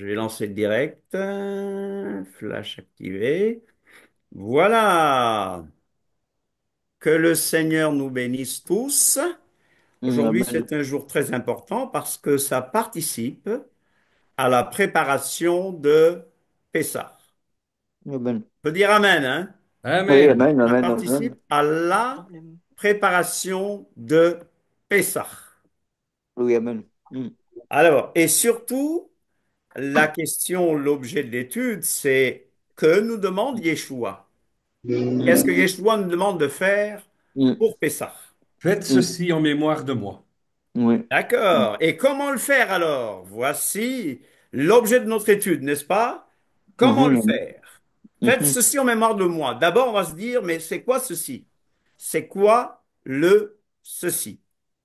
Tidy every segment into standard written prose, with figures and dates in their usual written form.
Je vais lancer le direct. Flash activé. Voilà. Que le Seigneur nous bénisse tous. Aujourd'hui, Amen. c'est un jour très important parce que ça participe à la préparation de Pessah. Amen. On peut dire Amen, hein? Oui, Amen. Amen, Ça Amen, Amen. participe à la Problème. préparation de Pessah. Oui, Amen. Alors, et surtout, la question, l'objet de l'étude, c'est que nous demande Yeshua? Qu'est-ce que Yeshua nous demande de faire Mm, pour Pessah? Faites mm, ceci en mémoire de moi. oui. Mm, D'accord. Et comment le faire alors? Voici l'objet de notre étude, n'est-ce pas? Comment le Amen. faire? Faites Mhm, ceci en mémoire de moi. D'abord, on va se dire, mais c'est quoi ceci? C'est quoi le ceci?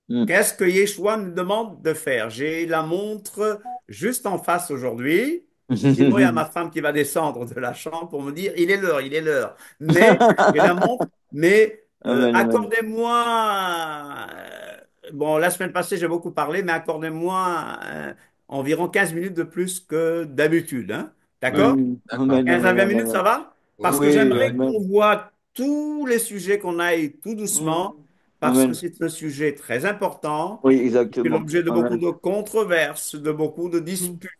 mm. Qu'est-ce que Yeshua nous demande de faire? J'ai la montre juste en face aujourd'hui. Sinon, il y a ma femme qui va descendre de la chambre pour me dire, il est l'heure, il est l'heure. Mais j'ai la montre, mais Amen, Amen. accordez-moi, bon, la semaine passée, j'ai beaucoup parlé, mais accordez-moi environ 15 minutes de plus que d'habitude, hein. Ouais, D'accord? Mm, d'accord. Amen, 15 à Amen, 20 minutes, ça Amen. va? Parce que Oui, j'aimerais Amen. qu'on voit tous les sujets, qu'on aille tout Mm, doucement, parce que Amen. c'est un sujet très important, Oui, fait exactement. l'objet de beaucoup Amen. de controverses, de beaucoup de Mm. disputes,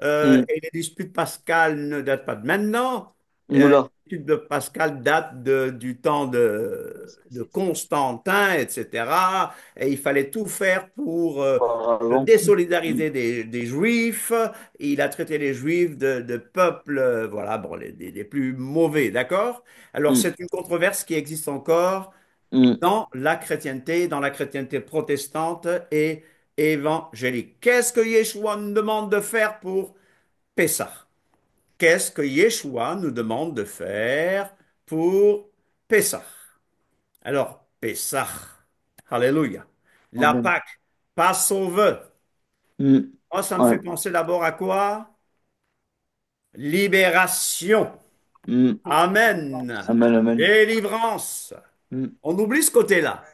Mm. et les disputes pascales ne datent pas de maintenant. Oula. Les disputes de Pascal datent du temps de Constantin, etc. Et il fallait tout faire pour se Auparavant. Mm, désolidariser des Juifs. Il a traité les Juifs de peuples, voilà, bon, les plus mauvais, d'accord? Alors mm, c'est une controverse qui existe encore mm. dans la chrétienté protestante et évangélique. Qu'est-ce que Yeshua nous demande de faire pour Pessah? Qu'est-ce que Yeshua nous demande de faire pour Pessah? Alors, Pessah, Alléluia. La Amen. Pâque, Passover. Mm. Moi, ça me Ouais. fait penser d'abord à quoi? Libération. Mm. Amen. Amen, Amen. Délivrance. Mm, On oublie ce côté-là.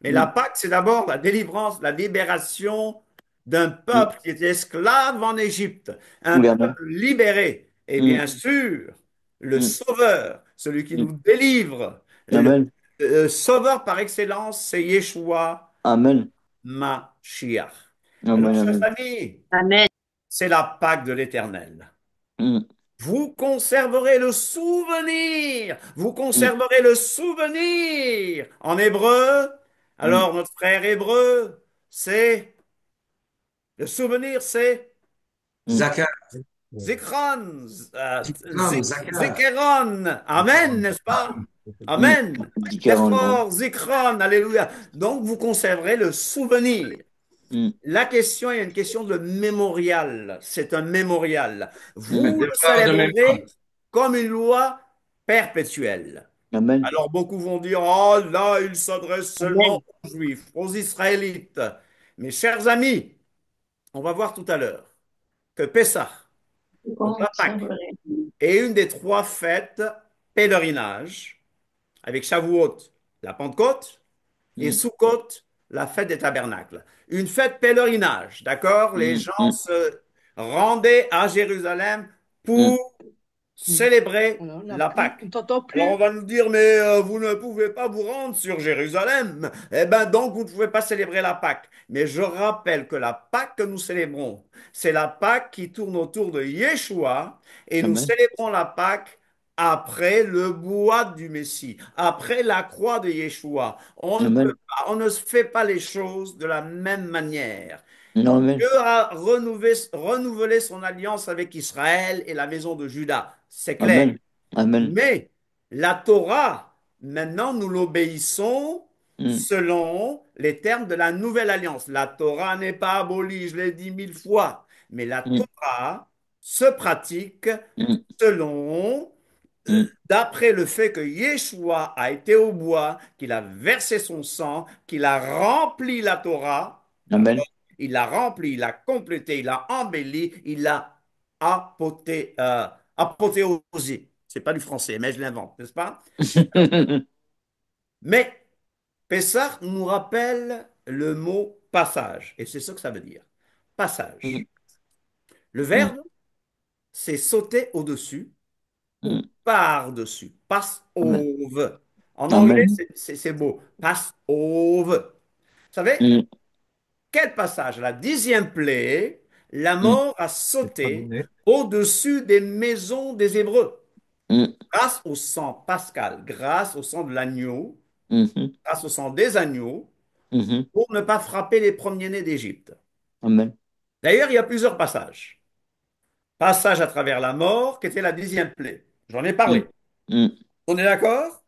Mais la mm, Pâque, c'est d'abord la délivrance, la libération d'un mm. peuple qui était esclave en Égypte, un Oui, Amen. peuple libéré. Et Mm, bien sûr, le mm, Sauveur, celui qui mm. nous délivre, le Amen. Sauveur par excellence, c'est Yeshua Amen. Mashiach. Alors, Amen, chers Amen. amis, Amen. c'est la Pâque de l'Éternel. Mm, Vous conserverez le souvenir. Vous mm, conserverez le souvenir. En hébreu, mm, alors notre frère hébreu, c'est, le souvenir, c'est mm. Zachar. Zikron, Zachar. Zikeron. Amen, n'est-ce pas? Mm. Amen. Différent, ouais. Zéphor, Zikron, alléluia. Donc vous conserverez le souvenir. Mm, La question est une question de mémorial. C'est un mémorial. Un mm. Vous le devoir de mémoire. célébrerez comme une loi perpétuelle. Amen. Alors beaucoup vont dire, oh là, il s'adresse seulement Amen. aux Juifs, aux Israélites. Mes chers amis, on va voir tout à l'heure que Pessah, donc la Pâque, est une des trois fêtes pèlerinage, avec Shavuot, la Pentecôte, et Mm, Sukkot, la fête des tabernacles. Une fête pèlerinage, d'accord? Les mm, gens mm, se rendaient à Jérusalem mm. pour célébrer Alors, la on Pâque. ne t'entend Alors on plus. va nous dire, mais vous ne pouvez pas vous rendre sur Jérusalem. Eh bien donc vous ne pouvez pas célébrer la Pâque. Mais je rappelle que la Pâque que nous célébrons, c'est la Pâque qui tourne autour de Yeshua et nous Amen. célébrons la Pâque après le bois du Messie, après la croix de Yeshua. On ne peut Amen. pas, on ne fait pas les choses de la même manière. Amen. Dieu a renouvelé son alliance avec Israël et la maison de Juda, c'est clair. Amen. Amen. Mais la Torah, maintenant, nous l'obéissons Mm, selon les termes de la nouvelle alliance. La Torah n'est pas abolie, je l'ai dit 1000 fois, mais la mm, Torah se pratique mm, selon, mm. d'après le fait que Yeshua a été au bois, qu'il a versé son sang, qu'il a rempli la Torah, d'accord? Amen. Il l'a rempli, il l'a complété, il l'a embelli, il l'a apothéosé. C'est pas du français, mais je l'invente, n'est-ce pas? Mais Pessah nous rappelle le mot passage, et c'est ça que ça veut dire. Mm, Passage. Le mm, verbe, c'est sauter au-dessus ou mm. par-dessus. Pass Amen. over. En anglais, Amen. c'est beau. Pass over. Vous savez, Mm, quel passage? La 10e plaie, la mm, mort a C'est sauté terminé. au-dessus des maisons des Hébreux. mm, Grâce au sang pascal, grâce au sang de l'agneau, mhm, grâce au sang des agneaux, mhm. pour ne pas frapper les premiers-nés d'Égypte. Amen. D'ailleurs, il y a plusieurs passages. Passage à travers la mort, qui était la 10e plaie. J'en ai Mm, parlé. mm. On est d'accord?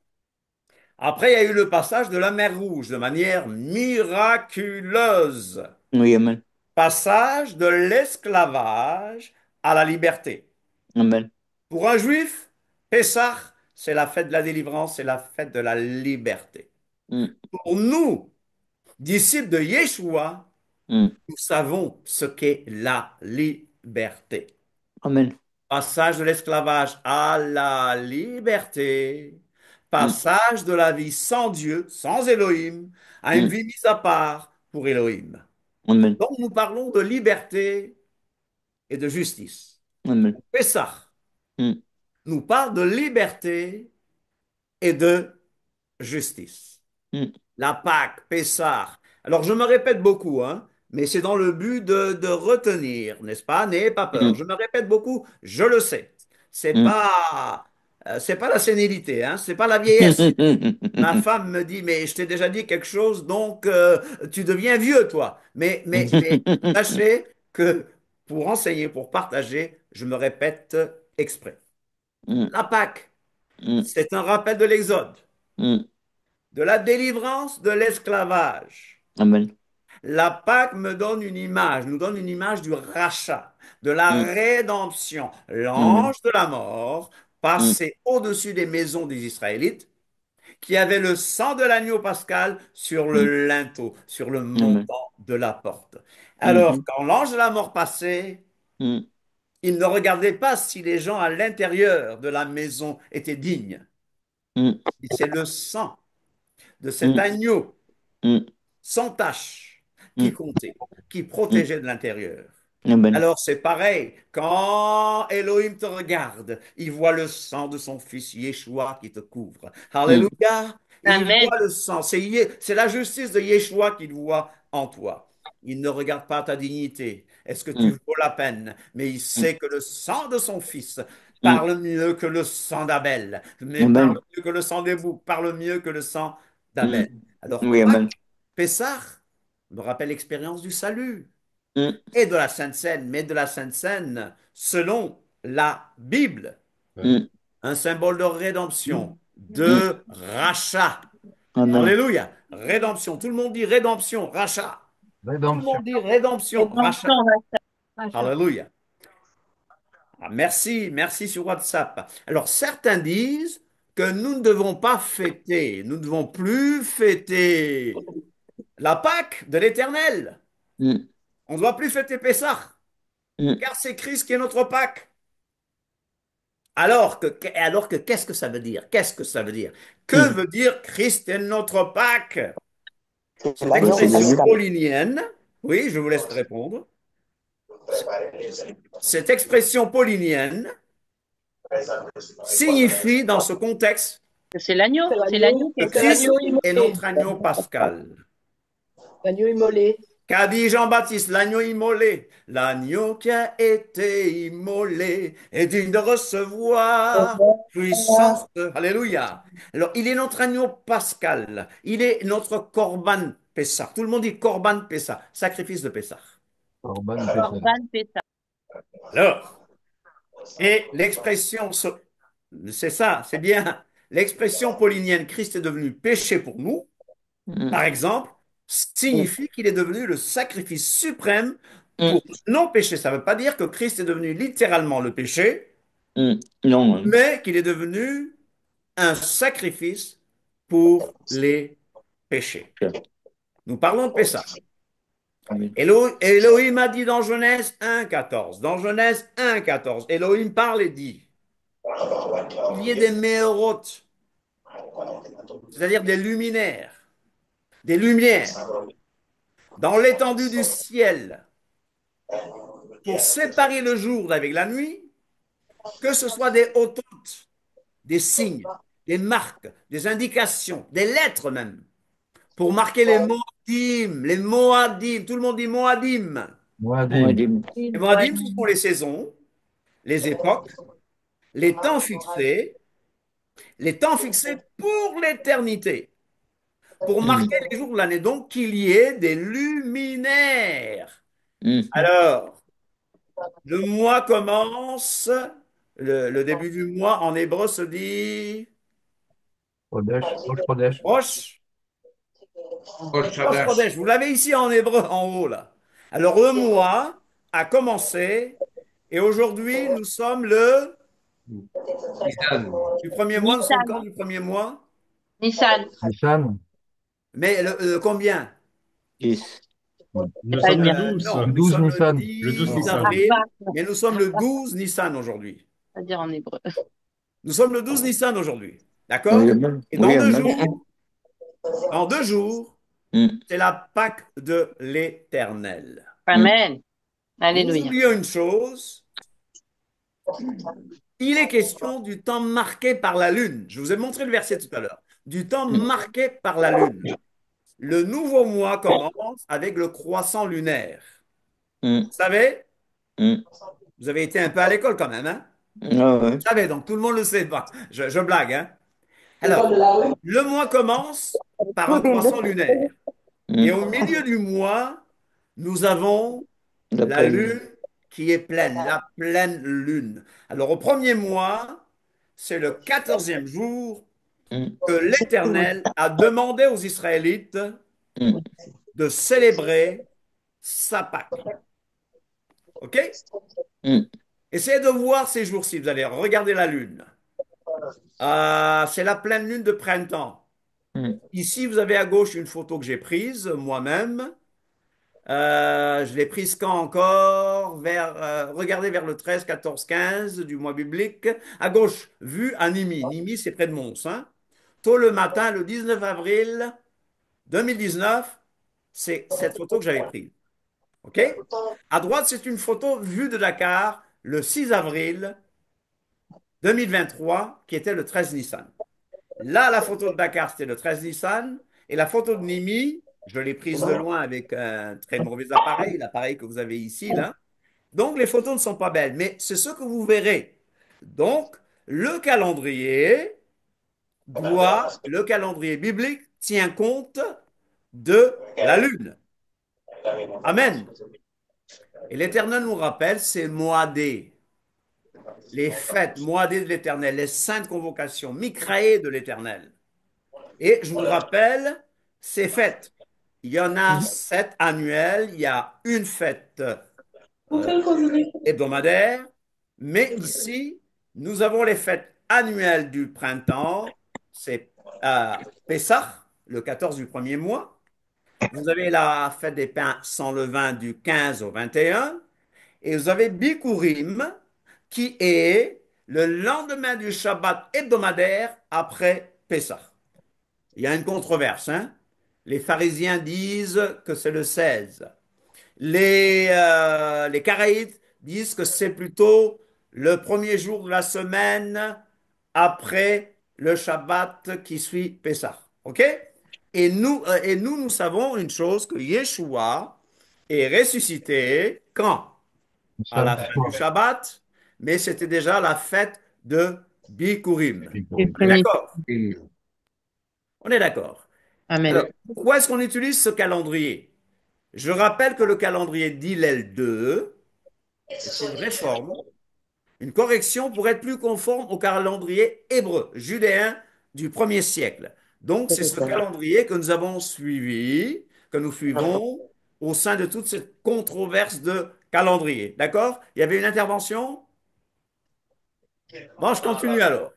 Après, il y a eu le passage de la mer Rouge de manière miraculeuse. Oui, amen. Passage de l'esclavage à la liberté. Amen. Pour un juif, Pessah, c'est la fête de la délivrance, c'est la fête de la liberté. Mm, Pour nous, disciples de Yeshua, mm. nous savons ce qu'est la liberté. Amen. Passage de l'esclavage à la liberté. Mm, Passage de la vie sans Dieu, sans Elohim, à une mm. vie mise à part pour Elohim. Amen. Donc nous parlons de liberté et de justice. Amen. Pessah Mm, nous parle de liberté et de justice. mm, La Pâque, Pessah. Alors je me répète beaucoup, hein, mais c'est dans le but de retenir, n'est-ce pas? N'ayez pas peur. mm, Je me répète beaucoup, je le sais. C'est mm. pas, c'est pas la sénilité, hein, c'est pas la vieillesse. Ma femme me dit, mais je t'ai déjà dit quelque chose, donc tu deviens vieux, toi. Mais sachez que pour enseigner, pour partager, je me répète exprès. Mm, La Pâque, mm, c'est un rappel de l'Exode, mm. de la délivrance de l'esclavage. Amen. La Pâque me donne une image, nous donne une image du rachat, de la Mm, rédemption. amen. L'ange de la mort Mm, passait au-dessus des maisons des Israélites qui avaient le sang de l'agneau pascal sur mm. le linteau, sur le Amen. montant de la porte. Alors, Mhm, quand l'ange de la mort passait, mm, il ne regardait pas si les gens à l'intérieur de la maison étaient dignes. mm, C'est le sang de cet mm, agneau mm, sans tache qui mm, comptait, qui mm. protégeait de l'intérieur. Amen. Alors c'est pareil, quand Elohim te regarde, il voit le sang de son fils Yeshua qui te couvre. Mm, Alléluia. Il Amen. voit le sang. C'est la justice de Yeshua qu'il voit en toi. Il ne regarde pas ta dignité. Est-ce que tu mm, vaux la peine? Mais il mm, sait que le sang de son fils mm. parle mieux que le sang d'Abel, mais parle Amen. mieux que le sang des boucs, parle mieux que le sang Mm. d'Abel. Alors, Oui, amen. Pessah me rappelle l'expérience du salut Mm, et de la Sainte Seine, mais de la Sainte Seine selon la Bible, Ouais. mm, un symbole de rédemption, mm. de rachat. Amen. Alléluia. Rédemption. Tout le monde dit rédemption, rachat. Tout le Rédemption. monde dit rédemption, rachat. Rédemption, rachat. Alléluia. Ah, merci, merci sur WhatsApp. Alors, certains disent que nous ne devons pas fêter, nous ne devons plus fêter la Pâque de l'Éternel. Mm, On ne doit plus fêter Pessah, mm, car c'est Christ qui est notre Pâque. Alors que qu'est-ce que ça veut dire? Qu'est-ce que ça veut dire? Que mm. veut dire Christ est notre Pâque? C'est Cette l'agneau C'est expression l'agneau. pascal. paulinienne, oui, je vous laisse répondre. Cette expression paulinienne signifie dans ce contexte C'est l'agneau. C'est l'agneau qui que est C'est Christ l'agneau sacrifié. est immolé. notre agneau pascal. L'agneau immolé. Qu'a dit Jean-Baptiste, l'agneau immolé, l'agneau qui a été immolé est digne de recevoir puissance. Alléluia. Alors, il est notre agneau pascal. Il est notre corban Pessah. Tout le monde dit corban Pessah, sacrifice de Pessah. Corban Pessah. Corban Pessah. Alors, et l'expression, c'est ça, c'est bien. L'expression paulinienne, Christ est devenu péché pour nous, Mm, par exemple, signifie qu'il est devenu le sacrifice suprême mm, pour non péché. Ça ne veut pas dire que Christ est devenu littéralement le péché, mm. Non. mais qu'il est devenu un sacrifice pour les péchés. Nous parlons de Pessah. Amen. Elohim a dit dans Genèse 1,14. Dans Genèse 1,14, Elohim parle et dit il y ait des méorotes, c'est-à-dire des luminaires, des lumières, dans l'étendue du ciel, pour séparer le jour d'avec la nuit, que ce soit des autotes, des signes, des marques, des indications, des lettres même, pour marquer les Moadim, tout le monde dit Moadim. Moadim. Les Moadim, ce sont les saisons, les époques, les temps fixés pour l'éternité, pour marquer les jours de l'année, donc qu'il y ait des luminaires. Alors, le mois commence, le début du mois en hébreu se dit Rosh Chodesh. Rosh, Rosh Rosh Chodesh. Chodesh. Vous l'avez ici en hébreu en haut là. Alors, le mois a commencé et aujourd'hui, nous sommes le Nissan. du premier mois. Nous sommes quand du premier mois? Nissan. Nissan. Mais combien? 10. Nous pas sommes le bien. 12. Non, Le nous 12 sommes Nissan. le Le 12 10 Nissan. avril, mais nous sommes le 12 Nissan aujourd'hui. À dire en hébreu. Nous sommes le 12 Nissan aujourd'hui. D'accord? Oui, amen. Et Oui, amen. dans 2 jours, Mm. c'est la Pâque de l'Éternel. Amen. Nous Alléluia. oublions une chose, il est question du temps marqué par la lune. Je vous ai montré le verset tout à l'heure. Du temps marqué par la lune. Le nouveau mois commence avec le croissant lunaire. Mm. Vous savez, Mm. vous avez été un peu à l'école quand même, hein? Ah ouais. Vous savez, donc tout le monde le sait pas. Je blague, hein? Alors, le mois commence par un croissant lunaire. Et Mm. au milieu du mois, nous avons La la pleine. lune qui est pleine, la pleine lune. Alors, au premier mois, c'est le 14e jour Mm. que l'Éternel a demandé aux Israélites Mm. de célébrer sa Pâque. OK? Mm. Essayez de voir ces jours-ci. Vous allez regarder la lune. C'est la pleine lune de printemps. Mm. Ici, vous avez à gauche une photo que j'ai prise moi-même. Je l'ai prise quand encore? Regardez vers le 13, 14, 15 du mois biblique. À gauche, vue à Nimi. Nimi, c'est près de Mons. Hein. Tôt le matin, le 19 avril 2019, c'est cette photo que j'avais prise. OK? À droite, c'est une photo vue de Dakar le 6 avril 2023, qui était le 13 Nissan. Là, la photo de Dakar, c'était le 13 Nissan. Et la photo de Nimi, je l'ai prise de loin avec un très mauvais appareil, l'appareil que vous avez ici, là. Donc, les photos ne sont pas belles, mais c'est ce que vous verrez. Donc, le calendrier biblique tient compte de la lune. Amen. Et l'Éternel nous rappelle, c'est Moadé, les fêtes, Moadé de l'Éternel, les saintes convocations, Mikraé de l'Éternel. Et je vous rappelle, ces fêtes, il y en a 7 annuelles, il y a une fête hebdomadaire, mais ici, nous avons les fêtes annuelles du printemps, c'est Pessah, le 14 du premier mois. Vous avez la fête des pains sans levain du 15 au 21, et vous avez Bikurim, qui est le lendemain du Shabbat hebdomadaire après Pessah. Il y a une controverse, hein? Les pharisiens disent que c'est le 16. Les Caraïtes disent que c'est plutôt le premier jour de la semaine après le Shabbat qui suit Pessah. OK? Nous savons une chose, que Yeshua est ressuscité quand? À la Samedi fin du soir. Shabbat, mais c'était déjà la fête de Bikurim. Le On est premier. d'accord? On est d'accord. Alors, Amen. pourquoi est-ce qu'on utilise ce calendrier? Je rappelle que le calendrier d'Hillel 2 est une réforme, une correction pour être plus conforme au calendrier hébreu, judéen du 1er siècle. Donc, c'est ce calendrier que nous avons suivi, que nous suivons au sein de toute cette controverse de calendrier. D'accord? Il y avait une intervention? Bon, je continue alors.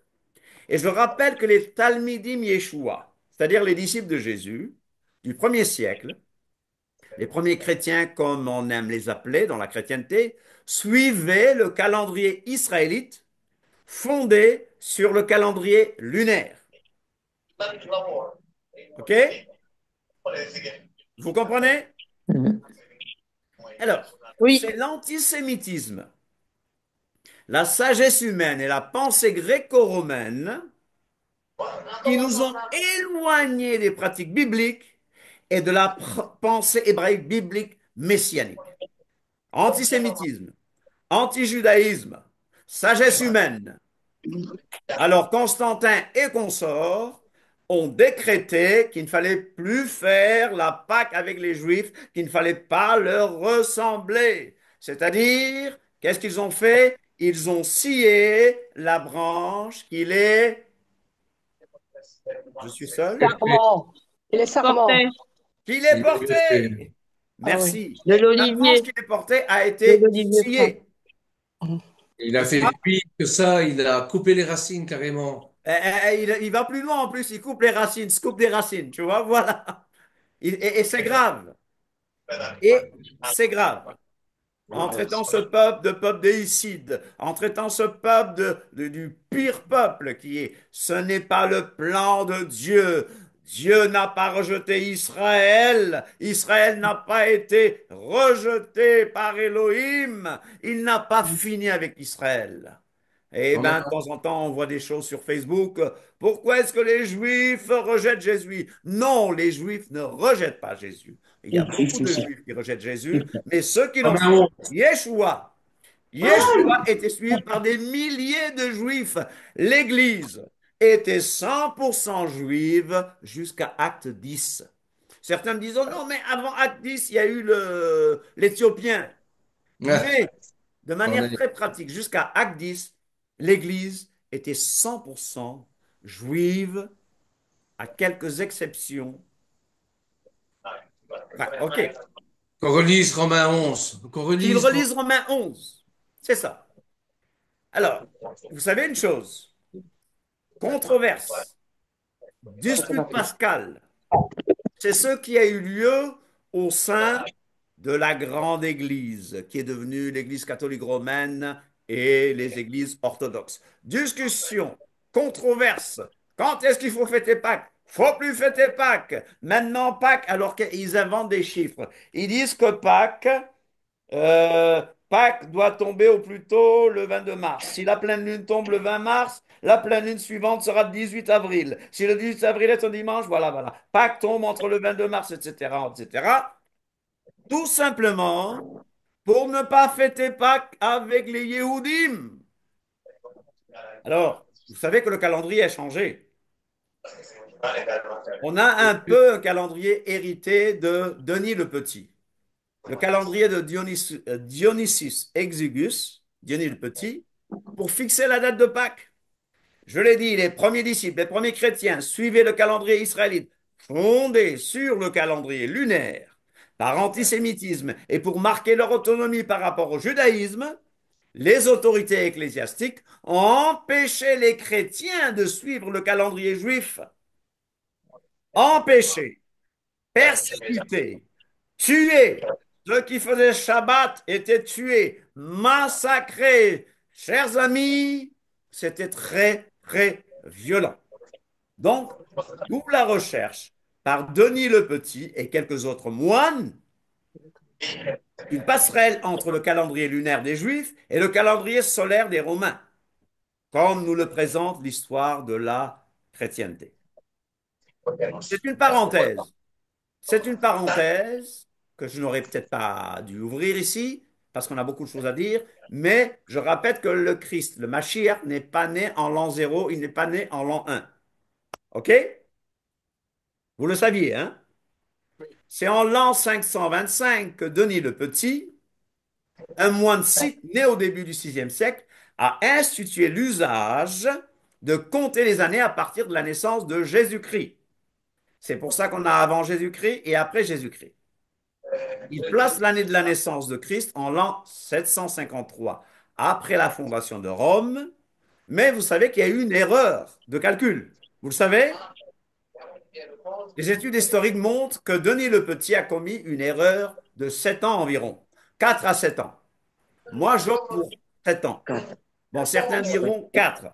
Et je rappelle que les Talmidim Yeshua, c'est-à-dire les disciples de Jésus du 1er siècle, les premiers chrétiens, comme on aime les appeler dans la chrétienté, suivaient le calendrier israélite fondé sur le calendrier lunaire. OK? Vous comprenez? Mm. Alors, Oui. c'est l'antisémitisme, la sagesse humaine et la pensée gréco-romaine qui nous ont éloignés des pratiques bibliques et de la pensée hébraïque biblique messianique. Antisémitisme, antijudaïsme, sagesse humaine. Alors Constantin et consorts ont décrété qu'il ne fallait plus faire la Pâque avec les Juifs, qu'il ne fallait pas leur ressembler. C'est-à-dire, qu'est-ce qu'ils ont fait? Ils ont scié la branche je suis seul, Sarment. Et les sarments. Portait qu'il est Il a laissé. porté. Ah oui. Merci. de La branche l'olivier. qu'il est porté a De été l'olivier franc. sciée. Il a fait pire que ça, il a coupé les racines carrément. Il va plus loin en plus, il coupe les racines, se coupe des racines, tu vois, voilà. Et c'est grave. Et c'est grave. En traitant ce peuple de peuple déicide, en traitant ce peuple du pire peuple qui est, ce n'est pas le plan de Dieu. Dieu n'a pas rejeté Israël. Israël n'a pas été rejeté par Elohim. Il n'a pas fini avec Israël. Eh On a- bien, de temps en temps, on voit des choses sur Facebook. Pourquoi est-ce que les Juifs rejettent Jésus? Non, les Juifs ne rejettent pas Jésus. Il y a beaucoup de Juifs qui rejettent Jésus, mais ceux qui l'ont Romains suivi, 11. Yeshua était suivi par des milliers de Juifs. L'Église était 100% juive jusqu'à Acte 10. Certains me disent, oh non, mais avant Acte 10, il y a eu l'Éthiopien. Ah, Mais de on manière est- très pratique, jusqu'à Acte 10, l'Église était 100% juive, à quelques exceptions. Enfin, ok. Qu'on relise Romains 11. Qu'on Qu'ils relise. relisent Romains 11. C'est ça. Alors, vous savez une chose, controverse, dispute pascale, c'est ce qui a eu lieu au sein de la grande Église, qui est devenue l'Église catholique romaine et les églises orthodoxes. Discussion, controverse. Quand est-ce qu'il faut fêter Pâques? Faut plus fêter Pâques. Maintenant Pâques, alors qu'ils inventent des chiffres. Ils disent que Pâques doit tomber au plus tôt le 22 mars. Si la pleine lune tombe le 20 mars, la pleine lune suivante sera le 18 avril. Si le 18 avril est un dimanche, voilà, voilà. Pâques tombe entre le 22 mars, etc., etc. Tout simplement pour ne pas fêter Pâques avec les Yéhoudim. Alors, vous savez que le calendrier a changé. On a un peu un calendrier hérité de Denis le Petit. Le calendrier de Dionysius Exiguus, Denis le Petit, pour fixer la date de Pâques. Je l'ai dit, les premiers disciples, les premiers chrétiens suivaient le calendrier israélite, fondé sur le calendrier lunaire, par antisémitisme et pour marquer leur autonomie par rapport au judaïsme. Les autorités ecclésiastiques ont empêché les chrétiens de suivre le calendrier juif, empêché, persécuté, tué. Ceux qui faisaient Shabbat étaient tués, massacrés. Chers amis, c'était très, très violent. Donc, d'où la recherche par Denis le Petit et quelques autres moines, une passerelle entre le calendrier lunaire des Juifs et le calendrier solaire des Romains, comme nous le présente l'histoire de la chrétienté. C'est une parenthèse. C'est une parenthèse que je n'aurais peut-être pas dû ouvrir ici, parce qu'on a beaucoup de choses à dire, mais je rappelle que le Christ, le Mashiach, n'est pas né en l'an 0, il n'est pas né en l'an 1. OK? Vous le saviez, hein? C'est en l'an 525 que Denis le Petit, un moine scythe né au début du VIe siècle, a institué l'usage de compter les années à partir de la naissance de Jésus-Christ. C'est pour ça qu'on a avant Jésus-Christ et après Jésus-Christ. Il place l'année de la naissance de Christ en l'an 753, après la fondation de Rome, mais vous savez qu'il y a eu une erreur de calcul. Vous le savez? Les études historiques montrent que Denis le Petit a commis une erreur de 7 ans environ, 4 à 7 ans. Moi, j'opte pour 7 ans. Bon, certains diront 4.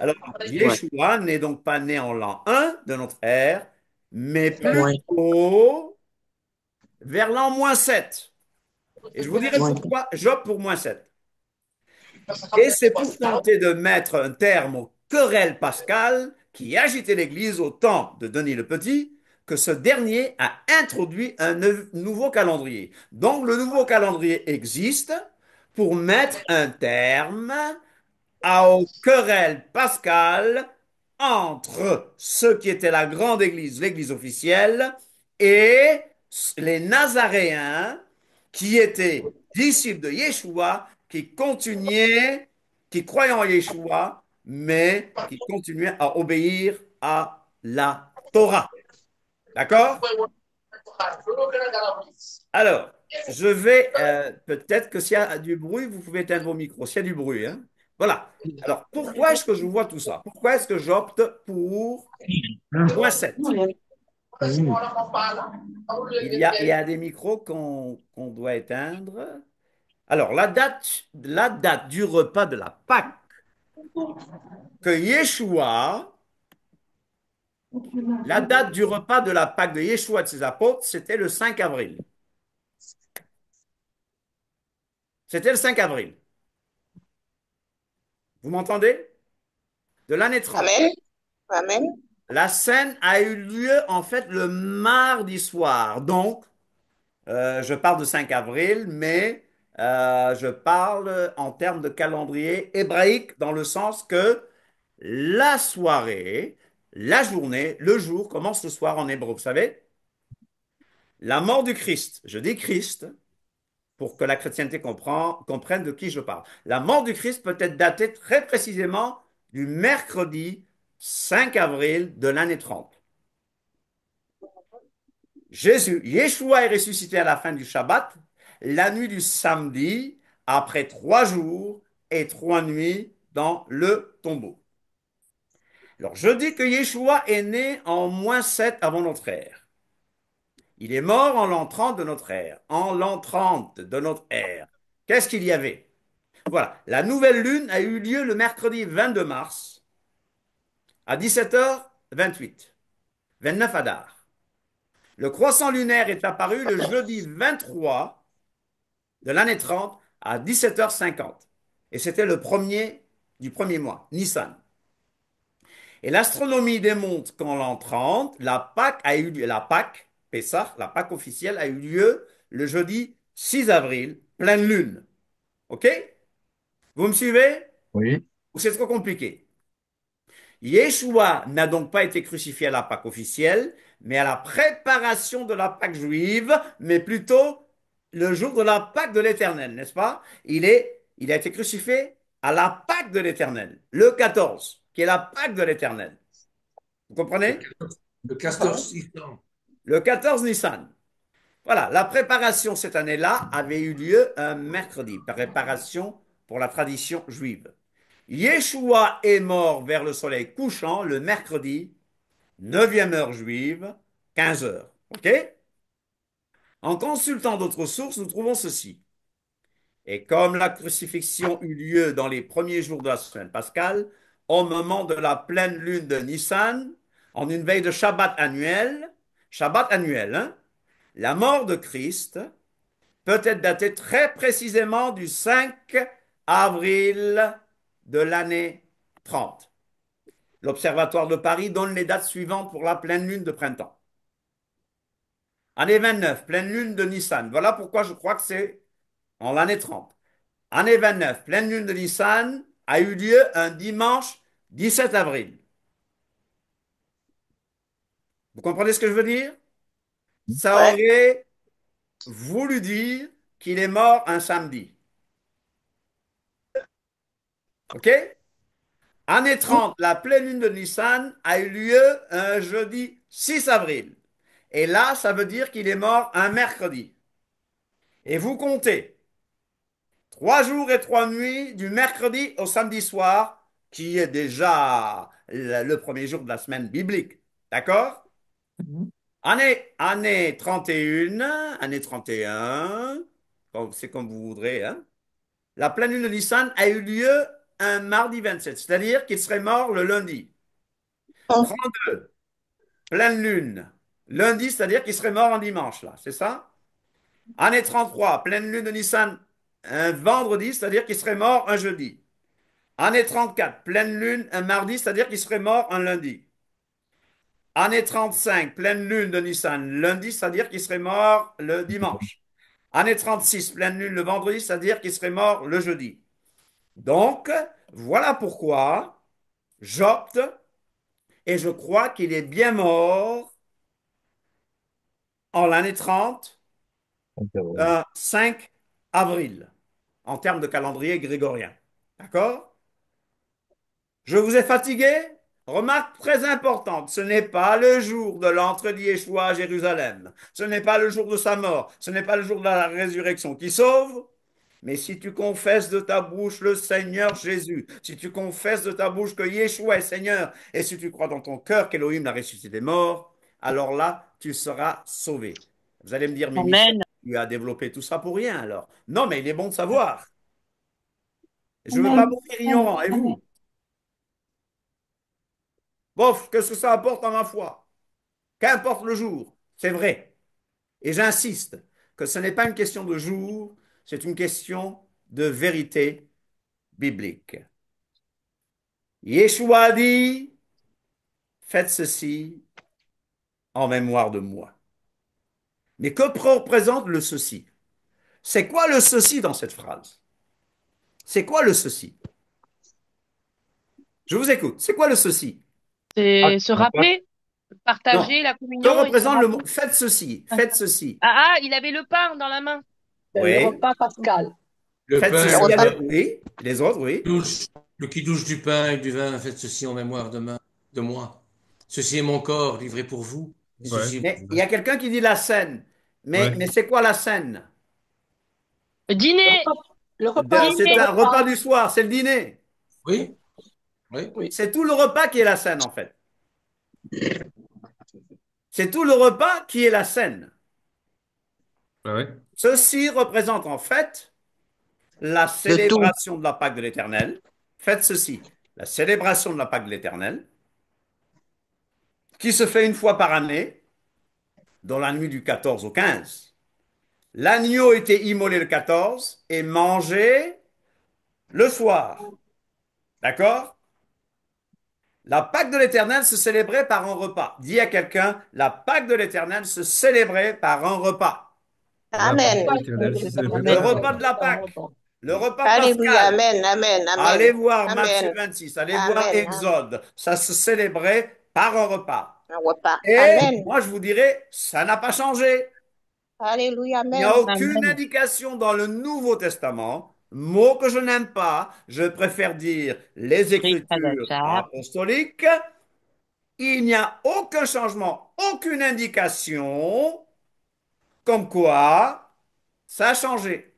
Alors, Ouais. Yeshua n'est donc pas né en l'an 1 de notre ère, mais Ouais. plutôt vers l'an -7. Et je vous dirai Oui. pourquoi j'opte pour -7. Et c'est pour tenter de mettre un terme aux querelles pascales qui agitaient l'Église au temps de Denis le Petit que ce dernier a introduit un nouveau calendrier. Donc le nouveau calendrier existe pour mettre un terme aux querelles pascales entre ceux qui étaient la grande église, l'église officielle, et les Nazaréens qui étaient disciples de Yeshua, qui continuaient, qui croyaient en Yeshua, mais qui continuaient à obéir à la Torah. D'accord? Alors, je vais, peut-être que s'il y a du bruit, vous pouvez éteindre vos micros, s'il y a du bruit, hein. Voilà. Alors, pourquoi est-ce que je vois tout ça? Pourquoi est-ce que j'opte pour -7? Il y a des micros qu'on doit éteindre. Alors, la date du repas de la Pâque que Yeshua, la date du repas de la Pâque de Yeshua et de ses apôtres, c'était le 5 avril. C'était le 5 avril. Vous m'entendez? De l'année 30. Amen. Amen. La scène a eu lieu en fait le mardi soir. Donc, je parle de 5 avril, mais je parle en termes de calendrier hébraïque dans le sens que la soirée, la journée, le jour commence le soir en hébreu. Vous savez, la mort du Christ, je dis Christ pour que la chrétienté comprenne de qui je parle. La mort du Christ peut être datée très précisément du mercredi 5 avril de l'année 30. Jésus, Yeshua est ressuscité à la fin du Shabbat, la nuit du samedi, après 3 jours et 3 nuits dans le tombeau. Alors, je dis que Yeshua est né en -7 avant notre ère. Il est mort en l'an 30 de notre ère. En l'an 30 de notre ère. Qu'est-ce qu'il y avait? Voilà. La nouvelle lune a eu lieu le mercredi 22 mars à 17h28. 29 Adar. Le croissant lunaire est apparu le jeudi 23 de l'année 30 à 17h50. Et c'était le premier du premier mois, Nissan. Et l'astronomie démontre qu'en l'an 30, la Pâque a eu lieu, la Pâque, Pessah, la Pâque officielle a eu lieu le jeudi 6 avril, pleine lune. OK? Vous me suivez? Oui. Ou c'est trop compliqué? Yeshua n'a donc pas été crucifié à la Pâque officielle, mais à la préparation de la Pâque juive, mais plutôt le jour de la Pâque de l'Éternel, n'est-ce pas? Il a été crucifié à la Pâque de l'Éternel, le 14, qui est la Pâque de l'Éternel. Vous comprenez? Le castor 600. Le 14 Nissan. Voilà, la préparation cette année-là avait eu lieu un mercredi, préparation pour la tradition juive. Yeshua est mort vers le soleil couchant le mercredi, 9e heure juive, 15 heures. OK? En consultant d'autres sources, nous trouvons ceci. Et comme la crucifixion eut lieu dans les premiers jours de la semaine pascale, au moment de la pleine lune de Nissan, en une veille de Shabbat annuel, hein, la mort de Christ peut être datée très précisément du 5 avril de l'année 30. L'Observatoire de Paris donne les dates suivantes pour la pleine lune de printemps. Année 29, pleine lune de Nissan. Voilà pourquoi je crois que c'est en l'année 30. Année 29, pleine lune de Nissan a eu lieu un dimanche 17 avril. Vous comprenez ce que je veux dire? Ça Ouais. aurait voulu dire qu'il est mort un samedi. OK? Année 30, la pleine lune de Nissan a eu lieu un jeudi 6 avril. Et là, ça veut dire qu'il est mort un mercredi. Et vous comptez 3 jours et 3 nuits du mercredi au samedi soir, qui est déjà le premier jour de la semaine biblique. D'accord? Mhm. Année 31, année 31, c'est comme vous voudrez, hein. La pleine lune de Nissan a eu lieu un mardi 27, c'est-à-dire qu'il serait mort le lundi. 32, pleine lune. Lundi, c'est-à-dire qu'il serait mort en dimanche, là, c'est ça? Année 33, pleine lune de Nissan, un vendredi, c'est-à-dire qu'il serait mort un jeudi. Année 34, pleine lune un mardi, c'est-à-dire qu'il serait mort un lundi. Année 35, pleine lune de Nissan, lundi, c'est-à-dire qu'il serait mort le dimanche. Année 36, pleine lune le vendredi, c'est-à-dire qu'il serait mort le jeudi. Donc, voilà pourquoi j'opte et je crois qu'il est bien mort en l'année 30, 5 avril, en termes de calendrier grégorien. D'accord? Je vous ai fatigué? Remarque très importante, ce n'est pas le jour de l'entrée de Yeshua à Jérusalem. Ce n'est pas le jour de sa mort. Ce n'est pas le jour de la résurrection qui sauve. Mais si tu confesses de ta bouche le Seigneur Jésus, si tu confesses de ta bouche que Yeshua est Seigneur, et si tu crois dans ton cœur qu'Élohim l'a ressuscité des morts, alors là, tu seras sauvé. Vous allez me dire, mais Michel, Amen. tu as développé tout ça pour rien alors. Non, mais il est bon de savoir. Je ne veux pas Amen. mourir ignorant. Et vous? Bof, qu'est-ce que ça apporte à ma foi? Qu'importe le jour, c'est vrai. Et j'insiste que ce n'est pas une question de jour, c'est une question de vérité biblique. Yeshua a dit, faites ceci en mémoire de moi. Mais que représente le ceci? C'est quoi le ceci dans cette phrase? C'est quoi le ceci? Je vous écoute. C'est quoi le ceci? C'est se rappeler, Non. partager la Que communion et se représente le rappeler. mot? Faites ceci. Faites ceci. Il avait le pain dans la main. C'est le Oui. repas pascal. Le Faites pain ceci et le vin, avec. Oui. Les autres, oui. le qui douche du pain et du vin, faites ceci en mémoire de moi. Ceci est mon corps livré pour vous. Et Ouais, ceci, Mais il y a quelqu'un qui dit la scène. Mais ouais. c'est quoi la scène? Le dîner, Le repas, C'est le dîner. un repas repas. du soir, c'est le dîner. oui, oui. Oui. C'est tout le repas qui est la scène, en fait. C'est tout le repas qui est la scène. Ah ouais. Ceci représente en fait la Le tout. célébration de la Pâque de l'Éternel. Faites ceci, la célébration de la Pâque de l'Éternel, qui se fait une fois par année, dans la nuit du 14 au 15. L'agneau était immolé le 14 et mangé le soir. D'accord? La Pâque de l'Éternel se célébrait par un repas. Dis à quelqu'un, la Pâque de l'Éternel se célébrait par un repas. La Pâque Repas, éternelle se célébrait Le Amen. par un repas repas. de la un Pâque, repas. le repas Alléluia, pascal. amen, amen, Allez amen, voir Matthieu amen, 26, allez voir amen, Exode. Ça se célébrait par un repas. un repas, Et amen, moi, je vous dirais, ça n'a pas changé. alléluia, Il n'y a amen, aucune Amen. indication dans le Nouveau Testament, mot que je n'aime pas, je préfère dire les Christ Écritures Hadachar. apostoliques. Il n'y a aucun changement, aucune indication comme quoi ça a changé.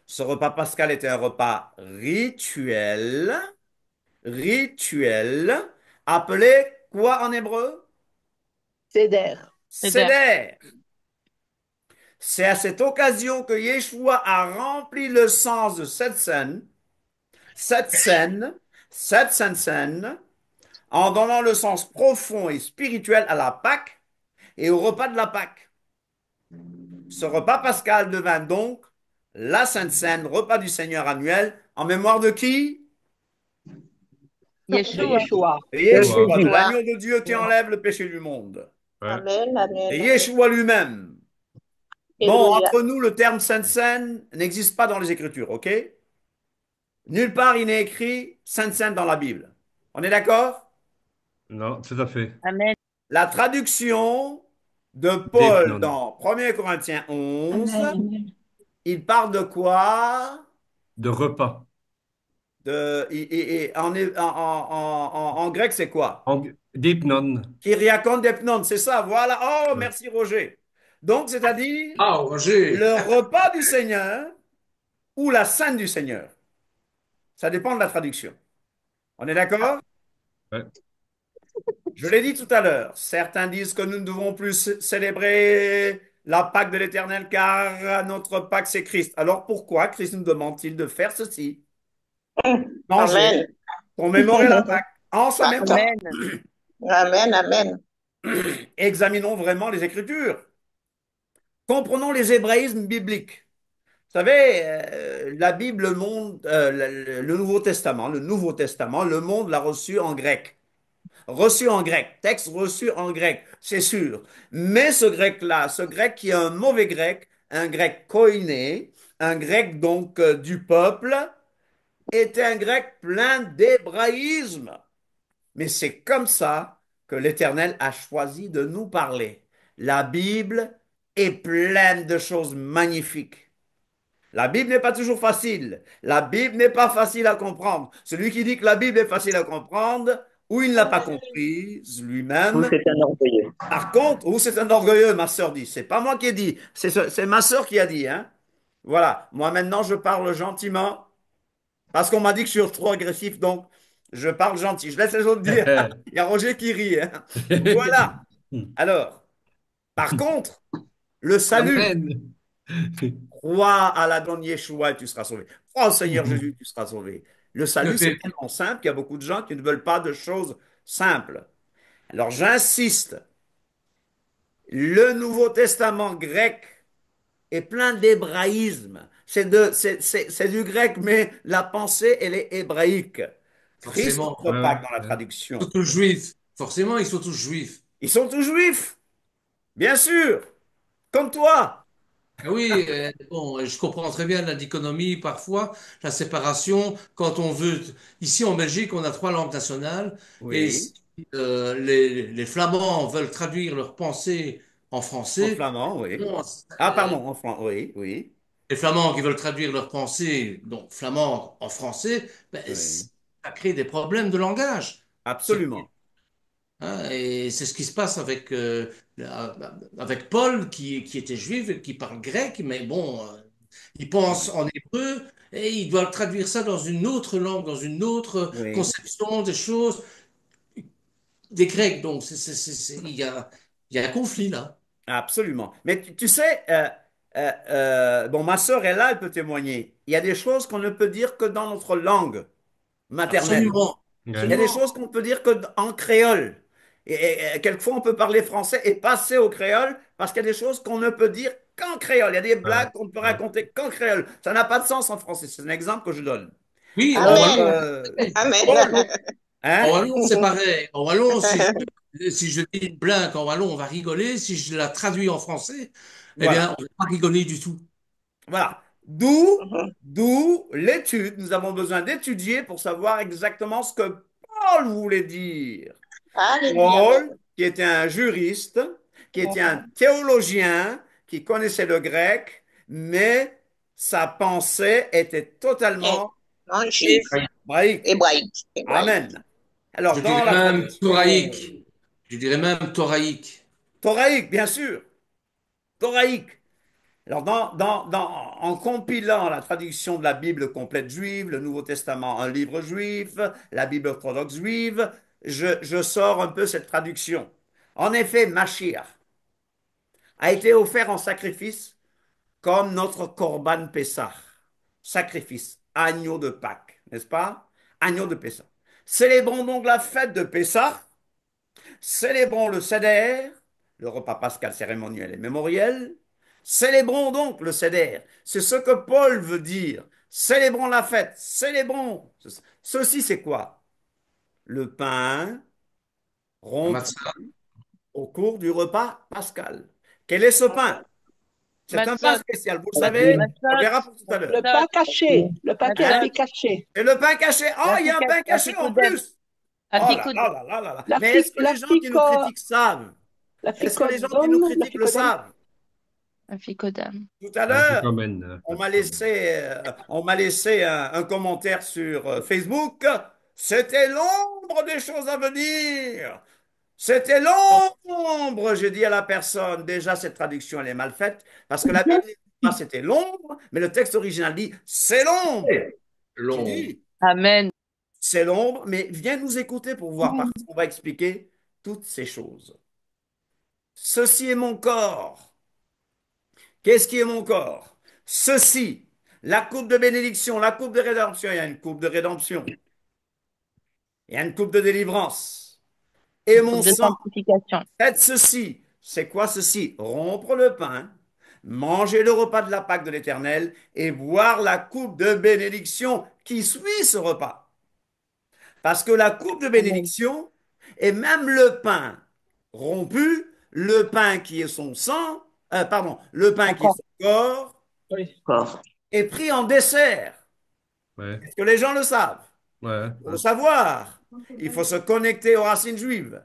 Ce repas pascal était un repas rituel, appelé quoi en hébreu? Seder. C'est-à-dire, Seder. C'est à cette occasion que Yeshua a rempli le sens de cette scène, cette sainte scène, en donnant le sens profond et spirituel à la Pâque et au repas de la Pâque. Ce repas pascal devint donc la Sainte Seine, repas du Seigneur annuel, en mémoire de qui? De Yeshua. Yeshua. Yeshua, de Yeshua, l'agneau de Dieu qui enlève le péché du monde. Ouais. amen, amen, Et amen, Yeshua lui-même. Bon, alléluia, entre nous, le terme Sainte Seine n'existe pas dans les Écritures, ok? Nulle part il n'est écrit Sainte Seine dans la Bible. On est d'accord? Non, tout à fait. Amen. La traduction de Paul Deipnon. dans 1 Corinthiens 11, Amen. il parle de quoi? De repas. En grec, c'est quoi? Deipnon. Kyriakon depnon, c'est ça, voilà. Oh, Ouais. merci Roger. Donc, c'est-à-dire Ah, Roger, le repas du Seigneur ou la scène du Seigneur. Ça dépend de la traduction. On est d'accord? Ouais. Je l'ai dit tout à l'heure. Certains disent que nous ne devons plus célébrer la Pâque de l'Éternel car notre Pâque, c'est Christ. Alors pourquoi Christ nous demande-t-il de faire ceci? Manger amen, pour mémorer la Pâque en sa mémoire. Amen. amen, amen, Examinons vraiment les Écritures. Comprenons les hébraïsmes bibliques. Vous savez, la Bible, le monde, le Nouveau Testament, le monde l'a reçu en grec. Reçu en grec, texte reçu en grec, c'est sûr. Mais ce grec-là, ce grec qui est un mauvais grec, un grec koiné, un grec donc du peuple, était un grec plein d'hébraïsme. Mais c'est comme ça que l'Éternel a choisi de nous parler. La Bible est pleine de choses magnifiques. La Bible n'est pas toujours facile. La Bible n'est pas facile à comprendre. Celui qui dit que la Bible est facile à comprendre, ou il ne l'a pas comprise Ou lui-même. c'est un orgueilleux. Par contre, ou c'est un orgueilleux, ma sœur dit. C'est pas moi qui ai dit, c'est ma sœur qui a dit, hein. Voilà. Moi maintenant, je parle gentiment parce qu'on m'a dit que je suis trop agressif, donc je parle gentil. Je laisse les autres dire. Il y a Roger qui rit, hein. Voilà. Alors, par contre, le salut. Amen. Crois à la donne Yeshua et tu seras sauvé. Crois au Seigneur Jésus, tu seras sauvé. Le salut, c'est tellement simple qu'il y a beaucoup de gens qui ne veulent pas de choses simples. Alors j'insiste, le Nouveau Testament grec est plein d'hébraïsme. C'est du grec, mais la pensée, elle est hébraïque. Triste Forcément. notre Ouais, Pâques dans la ouais. Ils traduction. sont tous juifs. Forcément, ils sont tous juifs. Ils sont tous juifs, bien sûr, comme toi. Ah oui, bon, je comprends très bien la dichotomie parfois, la séparation. Quand on veut, ici en Belgique, on a trois langues nationales et Oui, si, les Flamands veulent traduire leurs pensées en en français, flamand, oui. bon, Ah, pardon, en franc, oui, oui, les Flamands qui veulent traduire leurs pensées, donc flamand en français, ben, oui, ça crée des problèmes de langage. absolument. Hein, et c'est ce qui se passe avec, avec Paul, qui était juif et qui parle grec, mais bon, il pense Oui, en hébreu et il doit traduire ça dans une autre langue, dans une autre oui. conception des choses, des Grecs. Donc, il y a un conflit là. Absolument. Mais tu sais, bon, ma sœur est là, elle peut témoigner. Il y a des choses qu'on ne peut dire que dans notre langue maternelle. Absolument, Il y a Ouais. des absolument. choses qu'on ne peut dire que en créole. Et quelquefois, on peut parler français et passer au créole parce qu'il y a des choses qu'on ne peut dire qu'en créole. Il y a des Ouais. blagues qu'on ne peut Ouais. raconter qu'en créole. Ça n'a pas de sens en français. C'est un exemple que je donne. Oui, en Or, wallon, Amen. Paul, Amen. en hein? wallon, c'est pareil. En wallon, si je dis une blague en wallon, on va rigoler. Si je la traduis en français, eh Voilà. bien, on ne va pas rigoler du tout. Voilà. D'où l'étude. Nous avons besoin d'étudier pour savoir exactement ce que Paul voulait dire. Alléluia. Paul, qui était un juriste, qui était un théologien, qui connaissait le grec, mais sa pensée était Eh, totalement non juif, hébraïque. hébraïque, hébraïque. Amen. Alors, Je dans dirais la même traduction thoraïque. Je dirais même thoraïque. thoraïque, bien sûr, thoraïque. Alors, en compilant la traduction de la Bible complète juive, le Nouveau Testament, un livre juif, la Bible orthodoxe juive, je sors un peu cette traduction. En effet, Mashiach a été offert en sacrifice comme notre Corban Pessah. Sacrifice, agneau de Pâques, n'est-ce pas? Agneau de Pessah. Célébrons donc la fête de Pessah, célébrons le Seder, le repas pascal cérémoniel et mémoriel. Célébrons donc le Seder. C'est ce que Paul veut dire. Célébrons la fête, célébrons. Ceci, c'est quoi? Le pain Un rompu matzah. au cours du repas pascal. Quel est ce pain? C'est un pain Matzot, spécial, vous le La savez, dîme. on le matzot, verra pour tout à l'heure. Le pain caché, Merci. le pain qui a Hein? été caché. Et le pain caché, oh, il y a un pain caché en Afikoudem, plus. Oh là Afikoud, là là là là là. La, Mais est-ce que la les gens qui nous fico, critiquent savent? la Est-ce que les gens qui nous ficodome, la critiquent le ficodème. savent? Afikodam. Tout à Un l'heure, ficomène. on m'a laissé un commentaire sur Facebook. C'était l'ombre des choses à venir. C'était l'ombre, j'ai dit à la personne. Déjà, cette traduction, elle est mal faite parce que la Bible ne dit pas c'était l'ombre, mais le texte original dit c'est l'ombre. J'ai Long. dit Amen. c'est l'ombre, mais viens nous écouter pour voir parce qu'on va expliquer toutes ces choses. Ceci est mon corps. Qu'est-ce qui est mon corps? Ceci, la coupe de bénédiction, la coupe de rédemption. Il y a une coupe de rédemption. Il y a une coupe de délivrance. Et Coupe mon de sang, sanctification. faites ceci. C'est quoi ceci? Rompre le pain, manger le repas de la Pâque de l'Éternel et boire la coupe de bénédiction qui suit ce repas. Parce que la coupe de Amen. bénédiction et même le pain rompu, le pain qui est son sang, pardon, le pain qui est D'accord. son corps, Corps. est pris en dessert. Ouais, Est-ce que les gens le savent? ouais, Pour le savoir, il faut se connecter aux racines juives.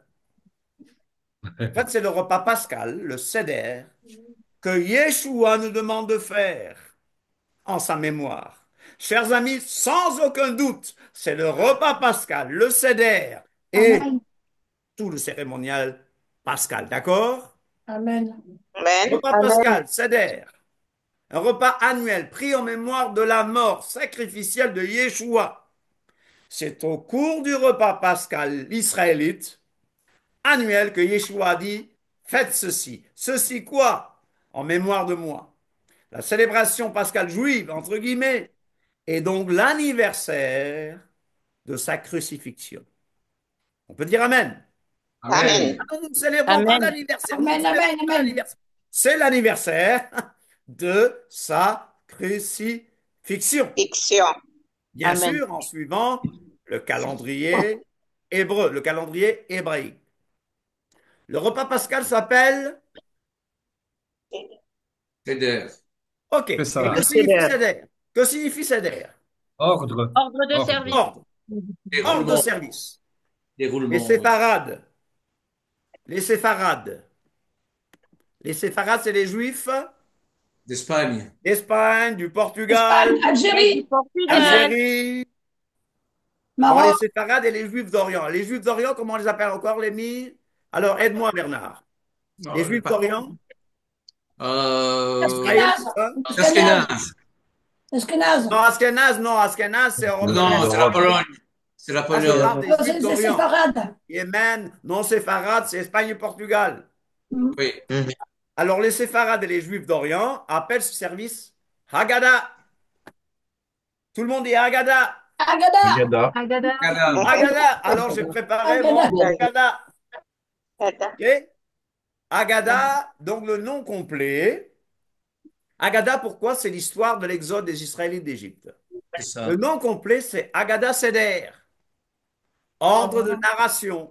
En fait, c'est le repas pascal, le seder, que Yeshua nous demande de faire en sa mémoire. Chers amis, sans aucun doute, c'est le repas pascal, le seder et Amen. tout le cérémonial pascal, d'accord? Amen. Repas Amen. pascal, seder, un repas annuel pris en mémoire de la mort sacrificielle de Yeshua. C'est au cours du repas pascal israélite annuel que Yeshua a dit, faites ceci. Ceci quoi? En mémoire de moi. La célébration pascale juive, entre guillemets, est donc l'anniversaire de sa crucifixion. On peut dire Amen. Amen. Ah non, nous ne célébrons pas Amen. l'anniversaire. Nous ne Amen. célébrons Amen. pas Amen. l'anniversaire. C'est l'anniversaire de sa crucifixion. Fiction. Bien Amen. sûr, en suivant le calendrier hébreu, le calendrier hébraïque. Le repas pascal s'appelle. Seder. OK. Et Pessah. que signifie Seder. Seder? Que signifie Seder? Ordre. Ordre de Ordre. service. Ordre. Ordre de Déroulement. service. Les Déroulement. séfarades. Les séfarades. Les séfarades, c'est les juifs D'Espagne. d'Espagne, du Portugal, Espagne, Algérie, Portugal. Algérie. Bon, les Maroc. séfarades et les juifs d'Orient. Les juifs d'Orient, comment on les appelle encore, les mis? Alors, aide-moi, Bernard. Les juifs d'Orient? Israël, Ashkenaz. c'est ça? Ashkenaz. Ashkenaz. Non, Ashkenaz, non. Ashkenaz, c'est Europe de Non, l'Est. c'est la Pologne. C'est la Là, je parle Pologne. des C'est juifs c'est d'Orient. séfarade. Yémen, non séfarade, c'est Espagne et Portugal. Oui. Alors, les séfarades et les juifs d'Orient appellent ce service Haggadah. Tout le monde dit Haggadah. Agada. Agada. Agada. Canada. Haggadah. Alors, j'ai préparé mon Haggadah. Haggadah. OK? Haggadah, donc le nom complet. Haggadah, pourquoi? C'est l'histoire de l'exode des Israélites d'Égypte. C'est ça. Le nom complet, c'est Haggadah Seder. Ordre de narration.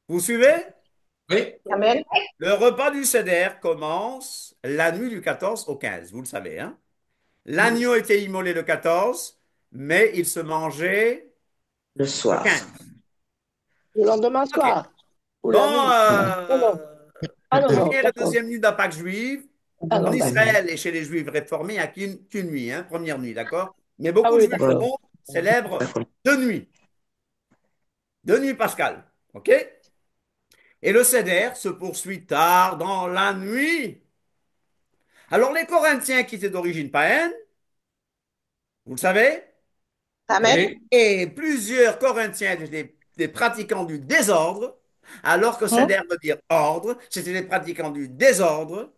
Vous suivez? Oui. Amen. Le repas du Seder commence la nuit du 14 au 15, vous le savez, hein? L'agneau était immolé le 14, mais il se mangeait Le le soir. 15. Le lendemain OK. soir. Ou Bon, la nuit. Non, non. Ah la non, non, première et la d'accord. deuxième nuit de la Pâque juive, Ah en non, d'accord. Israël et chez les Juifs réformés, il n'y a qu'une nuit, hein, première nuit, d'accord? Mais Ah beaucoup de oui, Juifs d'accord. romans célèbrent D'accord. deux nuits pascales, OK? Et le Seder se poursuit tard dans la nuit. Alors les Corinthiens qui étaient d'origine païenne, vous le savez, Amen. Oui. et plusieurs Corinthiens étaient des pratiquants du désordre, alors que Hein? Seder veut dire ordre, c'était des pratiquants du désordre.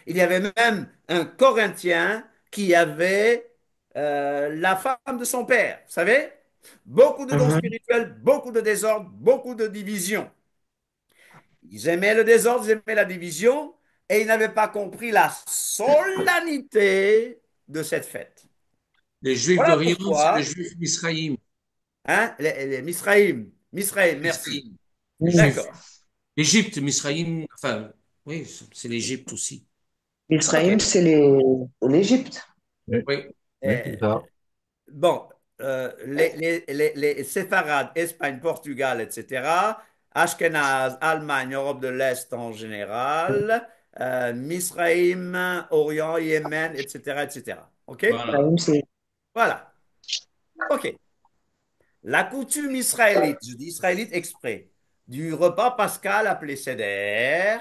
Il y avait même un Corinthien qui avait la femme de son père, vous savez? Beaucoup de dons Mhm. spirituels, beaucoup de désordre, beaucoup de division. Ils aimaient le désordre, ils aimaient la division, et ils n'avaient pas compris la solennité de cette fête. Les Juifs Voilà d'Orient, c'est les pourquoi, Juifs d'Israïm. hein, les Misraïm, Misraïm, merci. Misraïm. Les Juifs. D'accord. L'Égypte, Misraïm, enfin, oui, c'est l'Égypte aussi. Israël, Ok. c'est l'Égypte. Oui. Oui, c'est ça. Bon, les séfarades, Espagne, Portugal, etc., Ashkenaz, Allemagne, Europe de l'Est en général, Misraïm, Orient, Yémen, etc., etc. OK? Voilà. Israël, c'est Voilà. OK. La coutume israélite, je dis israélite exprès, du repas pascal appelé Seder,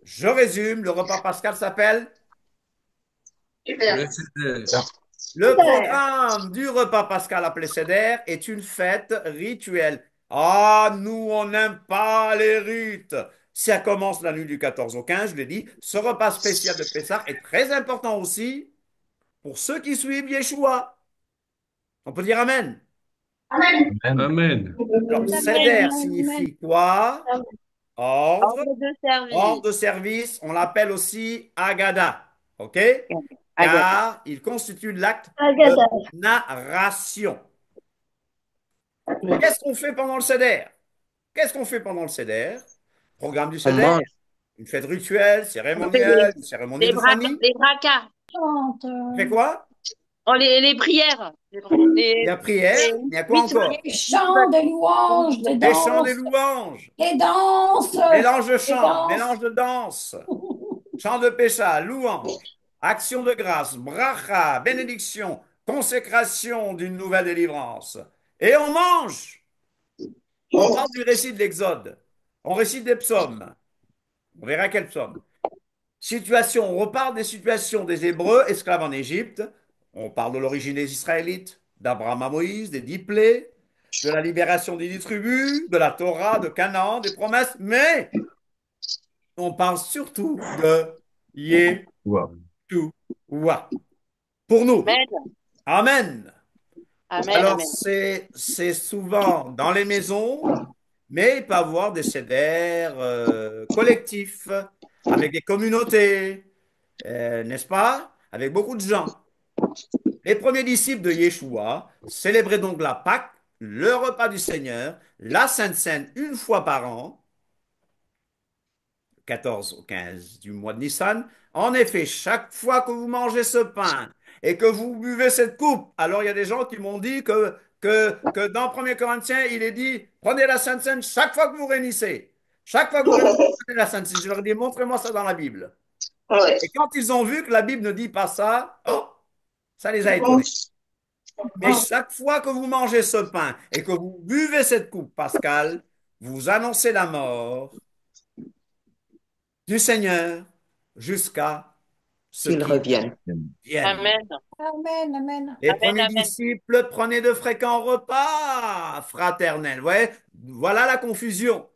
je résume, le repas pascal s'appelle. Le Seder. Le programme du repas pascal appelé Seder est une fête rituelle. Ah, nous, on n'aime pas les rites. Ça commence la nuit du 14 au 15, je l'ai dit. Ce repas spécial de Pessah est très important aussi pour ceux qui suivent Yeshua. On peut dire Amen. Amen. Alors, Amen. Seder Amen. signifie quoi? ordre, Ordre de ordre service. de service, on l'appelle aussi agada, ok? Agada. Car il constitue l'acte de Agada. narration. Qu'est-ce qu'on fait pendant le Seder? Qu'est-ce qu'on fait pendant le Seder? Programme du On Seder, mange. une fête rituelle, On fait les, cérémonielle, une cérémonie de famille. les bracas. Chante. On fait quoi? Oh, les prières. Il y a prière, Les mais il y a quoi encore? Des chants, des louanges, des Des chants, des danses, louanges, des danses, mélange de des chants, danses. mélange de danse, chant de pécha, louange, action de grâce, bracha, bénédiction, consécration d'une nouvelle délivrance. Et on mange. On parle du récit de l'Exode. On récite des psaumes. On verra quels psaumes. Situation, on reparle des situations des Hébreux esclaves en Égypte. On parle de l'origine des Israélites, d'Abraham à Moïse, des 10 plaies, de la libération des 10 tribus, de la Torah, de Canaan, des promesses, mais on parle surtout de Wow. Yeshua. Pour nous. Amen. Amen. Amen. Alors, Amen. c'est souvent dans les maisons, mais il peut y avoir des CEDER collectifs, avec des communautés, n'est-ce pas? Avec beaucoup de gens. Les premiers disciples de Yeshua célébraient donc la Pâque, le repas du Seigneur, la Sainte Seine une fois par an, 14 au 15 du mois de Nissan. En effet, chaque fois que vous mangez ce pain et que vous buvez cette coupe, alors il y a des gens qui m'ont dit que dans 1er Corinthiens, il est dit, prenez la Sainte Seine chaque fois que vous réunissez. Chaque fois que vous réunissez, prenez la Sainte Seine. Je leur ai dit, montrez-moi ça dans la Bible. Ouais. Et quand ils ont vu que la Bible ne dit pas ça, oh, ça les a étonnés. Mais chaque fois que vous mangez ce pain et que vous buvez cette coupe pascale, vous annoncez la mort du Seigneur jusqu'à ce Qu'il qu'il revienne. vienne. Amen. Amen, amen. Les Amen. premiers Amen. disciples prenaient de fréquents repas fraternels. Ouais, voilà la confusion.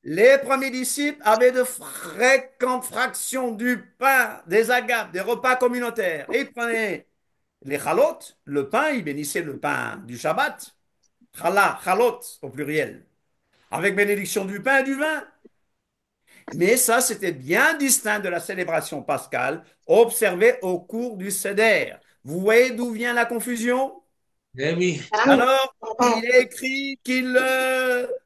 Les premiers disciples avaient de fréquentes fractions du pain, des agapes, des repas communautaires. Et ils prenaient les chalot, le pain, ils bénissaient le pain du Shabbat. Challah, chalot au pluriel. Avec bénédiction du pain et du vin. Mais ça, c'était bien distinct de la célébration pascale observée au cours du Seder. Vous voyez d'où vient la confusion? Eh oui. Alors, il est écrit qu'il,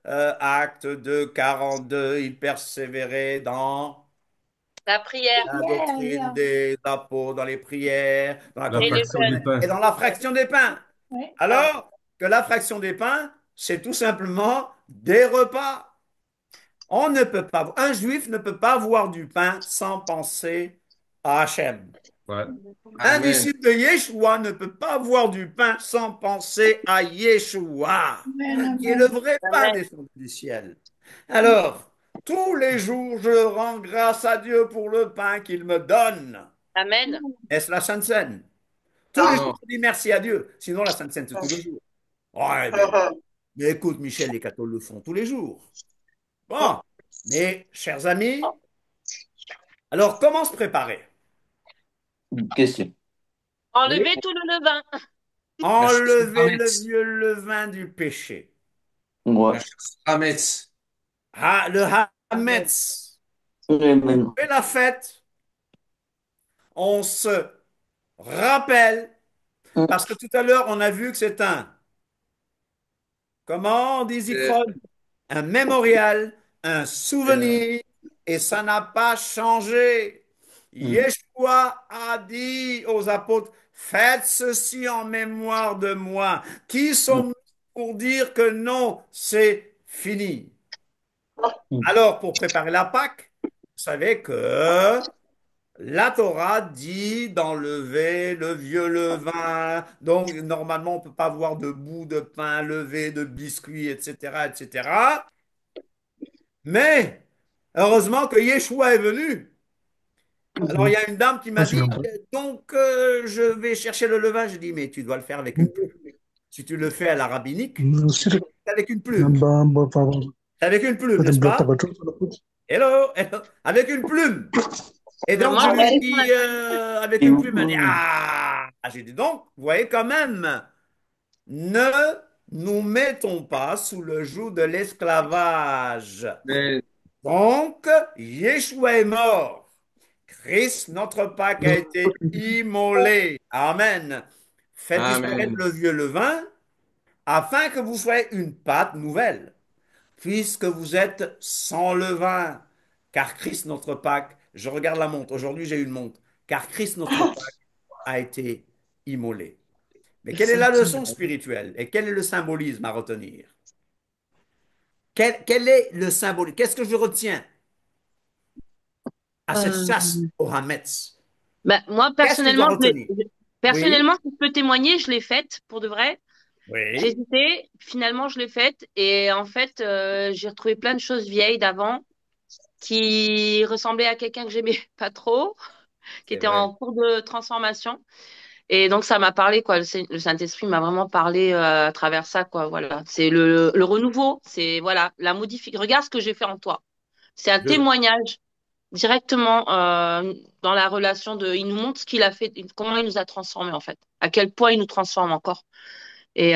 acte de 42, il persévérait dans La prière la doctrine des apôtres, dans les prières, dans la La et le fraction jeûne. du pain. et dans la fraction des pains. Oui. Alors que la fraction des pains, c'est tout simplement des repas. On ne peut pas, un juif ne peut pas avoir du pain sans penser à Hachem. Ouais. Un Amen. disciple de Yeshua ne peut pas avoir du pain sans penser à Yeshua, Amen, qui est le amen. vrai pain Amen. descendu du ciel. Alors, tous les jours, je rends grâce à Dieu pour le pain qu'il me donne. Amen. Est-ce la Sainte Seine? Tous les jours, Non. je dis merci à Dieu. Sinon, la Sainte Seine, c'est tous les jours. Ouais, mais écoute, Michel, les catholiques le font tous les jours. Bon, mais chers amis, alors comment se préparer? Question. Enlevez tout le levain. Enlever le vieux levain du péché. Ouais. Hametz. Ah, le Hametz. Amen. Et la fête, on se rappelle, parce que tout à l'heure, on a vu que c'est comment on dit Zikron? Un mémorial, un souvenir, et ça n'a pas changé. Yeshua a dit aux apôtres, faites ceci en mémoire de moi. Qui sommes-nous pour dire que non, c'est fini? Alors, pour préparer la Pâque, vous savez que la Torah dit d'enlever le vieux levain. Donc, normalement, on ne peut pas avoir de bout de pain levé, de biscuits, etc., etc. Mais, heureusement que Yeshua est venu. Alors, il y a une dame qui m'a dit, donc, je vais chercher le levain. Je dis, mais tu dois le faire avec une plume. Si tu le fais à la rabbinique, c'est avec une plume. C'est avec une plume, n'est-ce pas? Hello, hello. Avec une plume. Et donc, je lui ai dit, avec une plume, elle dit, ah, j'ai dit, donc, vous voyez quand même, ne nous mettons pas sous le joug de l'esclavage. Mais Donc, Yeshua est mort. Christ, notre Pâque, a été immolé. Amen. Faites disparaître Amen. le vieux levain afin que vous soyez une pâte nouvelle, puisque vous êtes sans levain. Car Christ, notre Pâque, je regarde la montre. Aujourd'hui, j'ai une montre. Car Christ, notre Pâque, a été immolé. Mais quelle est la leçon spirituelle et quel est le symbolisme à retenir? Quel est le symbolisme? Qu'est-ce que je retiens à cette Euh, chasse au Hametz? moi, Qu'est-ce que je dois personnellement, retenir? Oui, personnellement, si je peux témoigner, je l'ai faite pour de vrai. J'ai oui, hésité, finalement, je l'ai faite. Et en fait, j'ai retrouvé plein de choses vieilles d'avant qui ressemblaient à quelqu'un que j'aimais pas trop, qui c'est était vrai. en cours de transformation. Et donc, ça m'a parlé, quoi. Le Saint-Esprit m'a vraiment parlé à travers ça, quoi. Voilà. C'est le renouveau. C'est, voilà, la modification. Regarde ce que j'ai fait en toi. C'est un Je, témoignage directement dans la relation de. Il nous montre ce qu'il a fait, comment il nous a transformés, en fait. À quel point il nous transforme encore. Et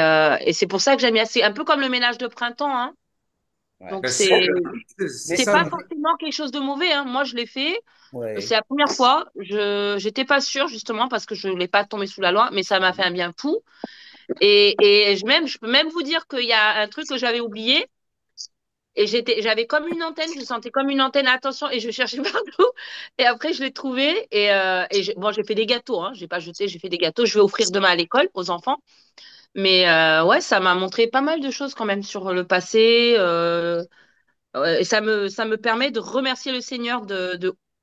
c'est pour ça que j'aime bien. C'est un peu comme le ménage de printemps, hein. ouais. Donc, ben, c'est c'est ça. pas forcément quelque chose de mauvais, hein. Moi, je l'ai fait. C'est Oui. la première fois. J'étais pas sûre, justement, parce que je ne l'ai pas tombé sous la loi, mais ça m'a fait un bien fou. Et je peux même vous dire qu'il y a un truc que j'avais oublié. Et j'avais comme une antenne, je sentais comme une antenne, attention, et je cherchais partout. Et après, je l'ai trouvé. Bon, j'ai fait des gâteaux, hein. J'ai pas jeté, j'ai fait des gâteaux. Je vais offrir demain à l'école aux enfants. Mais ouais, ça m'a montré pas mal de choses quand même sur le passé. Ouais, et ça me permet de remercier le Seigneur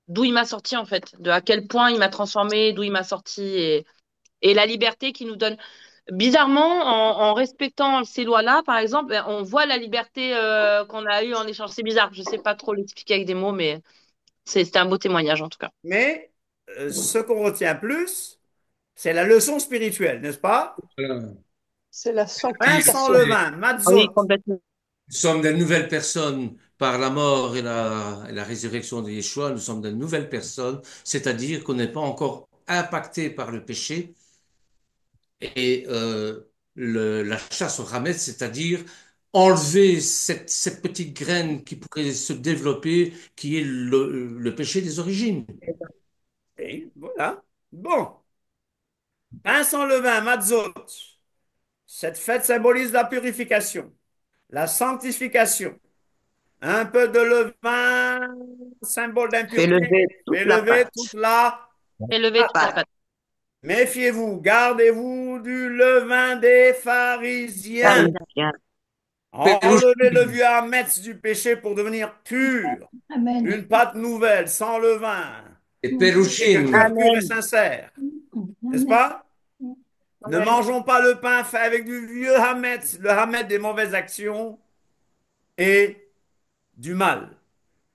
d'où il m'a sorti, en fait, de à quel point il m'a transformé, d'où il m'a sorti. Et la liberté qu'il nous donne. Bizarrement, en respectant ces lois-là, par exemple, ben, on voit la liberté qu'on a eue en échange. C'est bizarre, je sais pas trop l'expliquer avec des mots, mais c'était un beau témoignage en tout cas. Mais ce qu'on retient plus, c'est la leçon spirituelle, n'est-ce pas? Voilà. C'est la Vincent sanctification. Levin, Oui, Matzot. complètement. Nous sommes des nouvelles personnes par la mort et la résurrection de Yeshua. Nous sommes des nouvelles personnes, c'est-à-dire qu'on n'est pas encore impacté par le péché et la chasse au Hametz, c'est-à-dire enlever cette petite graine qui pourrait se développer, qui est le péché des origines. Et voilà. Bon, Vincent Levin, Matzot. Cette fête symbolise la purification, la sanctification. Un peu de levain, symbole Fais d'impureté, lever fait toute la lever pâte. toute la Fais lever toute la pâte. pâte. Méfiez-vous, gardez-vous du levain des pharisiens. Pharisien. Enlevez le vieux Hametz du péché pour devenir pur. Amen. Une pâte nouvelle, sans levain, Et avec un Pérouchine, cœur pur et Amen. sincère. N'est-ce Amen. pas? Ne mangeons pas le pain fait avec du vieux Hametz, le Hametz des mauvaises actions et du mal.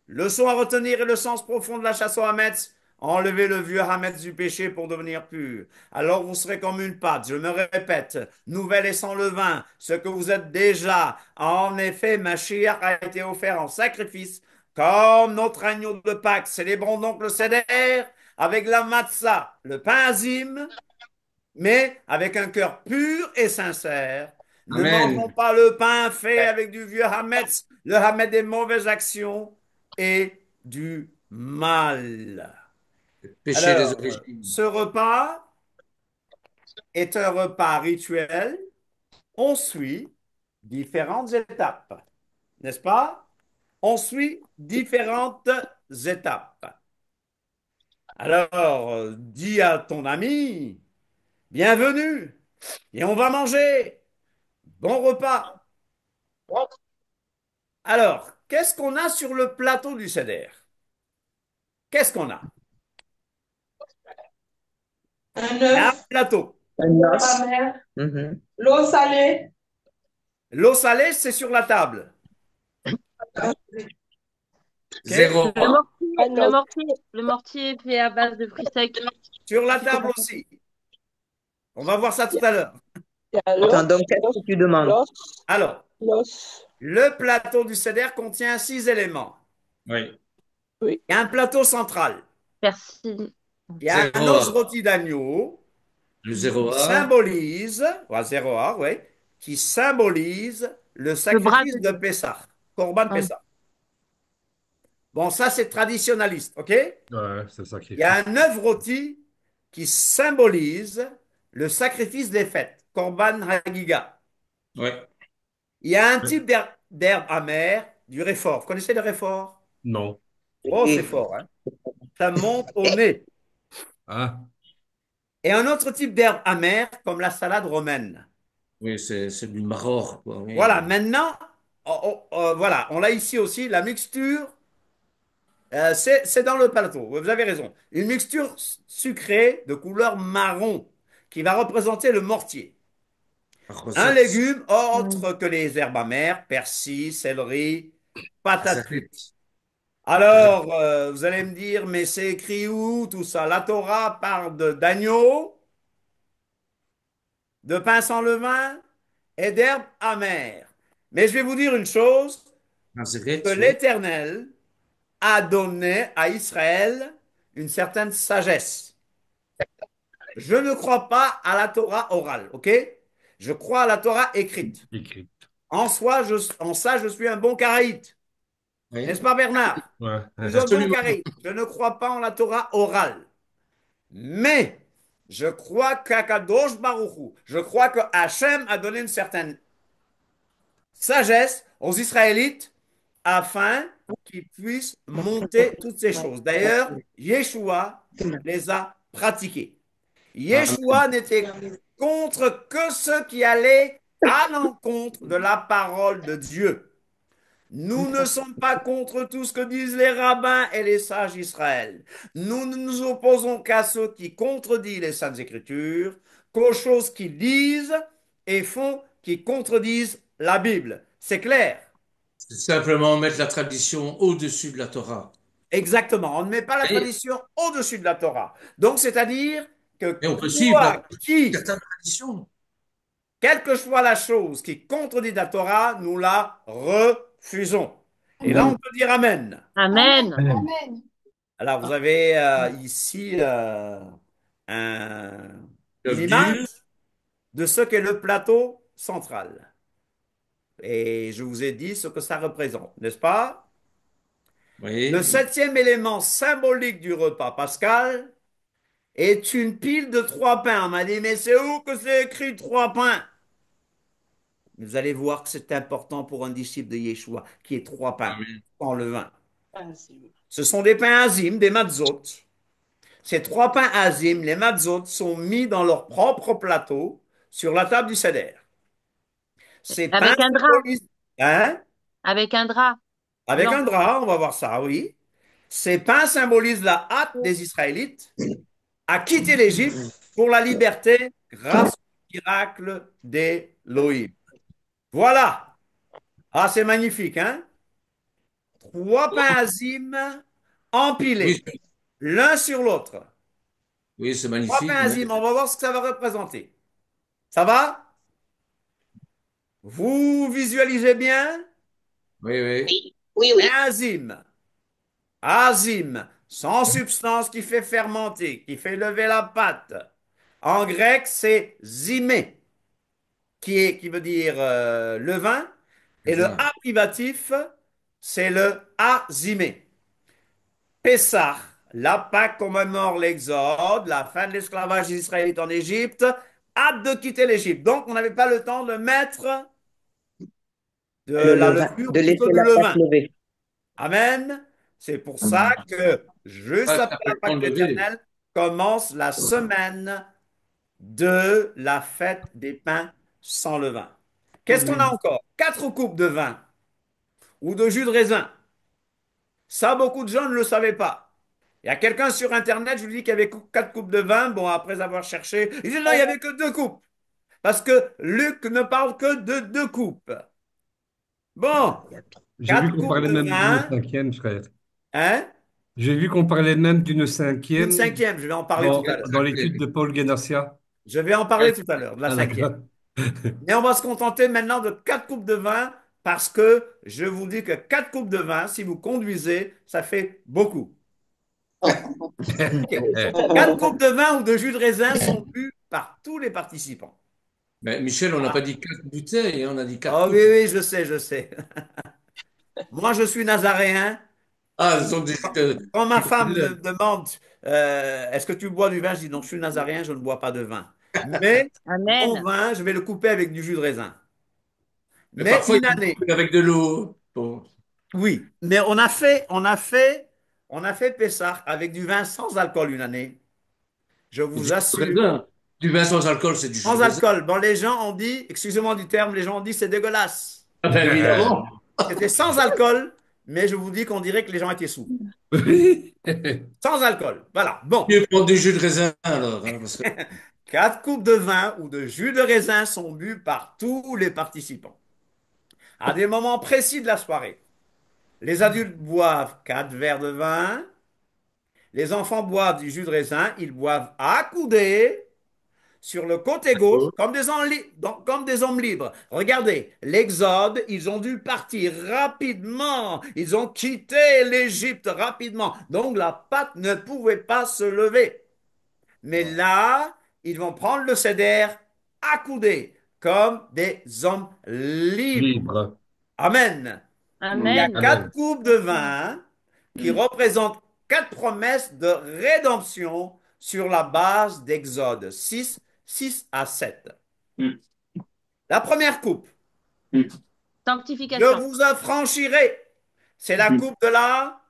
Leçon à retenir et le sens profond de la chasse au Hametz. Enlevez le vieux Hametz du péché pour devenir pur. Alors vous serez comme une pâte, je me répète, nouvelle et sans levain, ce que vous êtes déjà. En effet, Mashiach a été offert en sacrifice comme notre agneau de Pâques. Célébrons donc le Seder avec la matzah, le pain azim, mais avec un cœur pur et sincère. Ne mangeons Amen. pas le pain fait avec du vieux Hametz, le Hametz des mauvaises actions et du mal. Péché des Alors, origines. ce repas est un repas rituel. On suit différentes étapes, n'est-ce pas? On suit différentes étapes. Alors, dis à ton ami, bienvenue, et on va manger. Bon repas. Alors, qu'est-ce qu'on a sur le plateau du Seder? Qu'est-ce qu'on a? Un Il y a un œuf, plateau. sa mère, l'eau salée, L'eau salée, c'est sur la table. OK? Zéro. un œuf, Le mortier est fait à base de fruits secs. Sur la table aussi. On va voir ça tout à l'heure. il y a Attends, l'os, donc qu'est-ce que tu demandes? l'os, Alors, l'os. le plateau du Seder contient 6 éléments. Oui. Oui. Il y a un plateau central. Merci. Il y a un Zéro os A. rôti d'agneau Le qui zéro A. symbolise, ouais, 0 A, oui, qui symbolise le Le bras sacrifice de de Dieu. Pessah, Corban Ouais. Pessah. Bon, ça c'est traditionnaliste, ok? Ouais, c'est le Il y a sacrifice. un œuf rôti qui symbolise le sacrifice des fêtes, Corban Hagiga. Ouais. Il y a un Ouais. type d'herbe amère, du réfort. Vous connaissez le réfort? Non. Oh, c'est fort, hein? Ça monte au nez. Ah, Et un autre type d'herbe amère, comme la salade romaine. Oui, c'est du maror, quoi. Oui. Voilà, maintenant, voilà, on l'a ici aussi, la mixture, c'est dans le plateau, vous avez raison. Une mixture sucrée de couleur marron qui va représenter le mortier. Un Achosot, légume Ouais. autre que les herbes amères, persil, céleri, patates azaret. cuites. Alors, vous allez me dire, mais c'est écrit où tout ça? La Torah parle d'agneau, de pain sans levain et d'herbes amères. Mais je vais vous dire une chose, que Azaret, oui. l'Éternel a donné à Israël une certaine sagesse. Je ne crois pas à la Torah orale, ok? Je crois à la Torah écrite. écrit. En ça, je suis un bon karaïte. N'est-ce Oui, pas, Bernard? Ouais. Je suis un bon absolument. karaïte. Je ne crois pas en la Torah orale. Mais je crois qu'Akadosh Baruchou, je crois que Hachem a donné une certaine sagesse aux Israélites afin qu'ils puissent monter toutes ces choses. D'ailleurs, Yeshua les a pratiquées. Amen. Yeshua n'était contre que ceux qui allaient à l'encontre de la parole de Dieu. Nous ne sommes pas contre tout ce que disent les rabbins et les sages d'Israël. Nous ne nous opposons qu'à ceux qui contredisent les Saintes Écritures, qu'aux choses qu'ils disent et font qui contredisent la Bible. C'est clair. C'est simplement mettre la tradition au-dessus de la Torah. Exactement. On ne met pas la Et, tradition au-dessus de la Torah. Donc, c'est-à-dire que et on peut suivre quoi qui, certaines traditions. quelle que soit la chose qui contredit la Torah, nous la refusons. Et là, on Amen. peut dire Amen. Amen. Amen. Amen. Alors, vous avez ici un- une image L'œuf de ce qu'est le plateau central. Et je vous ai dit ce que ça représente, n'est-ce pas? Le oui, septième élément symbolique du repas pascal est une pile de trois pains. On m'a dit, mais c'est où que c'est écrit trois pains? Vous allez voir que c'est important pour un disciple de Yeshua, qui est trois pains, Amen. sans levain. Ah, c'est bon. Ce sont des pains azim, des matzot. Ces trois pains azim, les matzot, sont mis dans leur propre plateau sur la table du seder. Ces pains Avec un drap. symbolisent... Hein? Avec un drap Avec blanc. un drap, on va voir ça, oui. Ces pains symbolisent la hâte des Israélites à quitter l'Égypte pour la liberté grâce au miracle d'Élohim. Voilà. Ah, c'est magnifique, hein? Trois pains azim Oui, empilés l'un sur l'autre. oui, c'est Trois pains magnifique. Mais... azim, on va voir ce que ça va représenter. Ça va? Vous visualisez bien? Oui, oui. Oui, Pain oui. azim. Azim, sans substance qui fait fermenter, qui fait lever la pâte. En grec, c'est zimé, qui veut dire levain. Et C'est le ça. A privatif, c'est le azimé. Pessah, la Pâque commémore l'Exode, la fin de l'esclavage israélite en Égypte, hâte de quitter l'Égypte. Donc, on n'avait pas le temps de mettre de Le la levain, levure, de plutôt laisser du la pâte levain. lever. Amen. C'est pour ça que juste Pas après la Pâque simplement levé. éternelle commence la semaine de la fête des pains sans levain. Qu'est-ce qu'on a Amen. encore? Quatre coupes de vin ou de jus de raisin. Ça, beaucoup de gens ne le savaient pas. Il y a quelqu'un sur Internet, je lui dis qu'il y avait quatre coupes de vin. Bon, après avoir cherché, il dit non, il n'y avait que deux coupes. Parce que Luc ne parle que de deux coupes. Bon, J'ai vu quatre qu'on coupes parlait de même d'une vin, cinquième, frère. hein? J'ai vu qu'on parlait même d'une Une cinquième cinquième, je vais en parler tout dans, à l'heure. dans l'étude de Paul Genassia. Je vais en parler tout à l'heure, de la Ah, cinquième. d'accord. Mais on va se contenter maintenant de quatre coupes de vin parce que je vous dis que quatre coupes de vin, si vous conduisez, ça fait beaucoup. Ok. Quatre coupes de vin ou de jus de raisin sont bu par tous les participants. Mais Michel, on n'a pas dit 4 bouteilles, hein, on a dit quatre Oh oui, coupes. oui, je sais, je sais. Moi, je suis nazaréen. Ah, ce sont des, Quand ma femme me demande est-ce que tu bois du vin, je dis non, je suis nazaréen, je ne bois pas de vin. Mais mon Amen. vin, je vais le couper avec du jus de raisin. mais Mais parfois, une il faut année, couper avec de l'eau. Bon. oui. Mais on a fait Pessah avec du vin sans alcool une année. Je Du vous jus de assure. raisin. Du vin sans alcool, c'est du jus Sans de raisin. alcool. Bon, les gens ont dit, excusez-moi du terme, les gens ont dit c'est dégueulasse. Ah ben, évidemment. C'était sans alcool, mais je vous dis qu'on dirait que les gens étaient sous. Oui. Sans alcool. Voilà. Bon. Mieux prendre du jus de raisin alors, hein, parce que 4 coupes de vin ou de jus de raisin sont bues par tous les participants. À des moments précis de la soirée, les adultes boivent 4 verres de vin, les enfants boivent du jus de raisin, ils boivent accoudés sur le côté gauche comme des hommes libres. Regardez, l'Exode, ils ont dû partir rapidement, ils ont quitté l'Égypte rapidement, donc la pâte ne pouvait pas se lever. Mais là, ils vont prendre le céder accoudés comme des hommes libres. Libre. Amen. Il y a Amen. quatre Amen. coupes de vin qui représentent 4 promesses de rédemption sur la base d'Exode 6 à 7. Mm. La première coupe, Mm. je Sanctification. vous affranchirai. C'est la coupe de la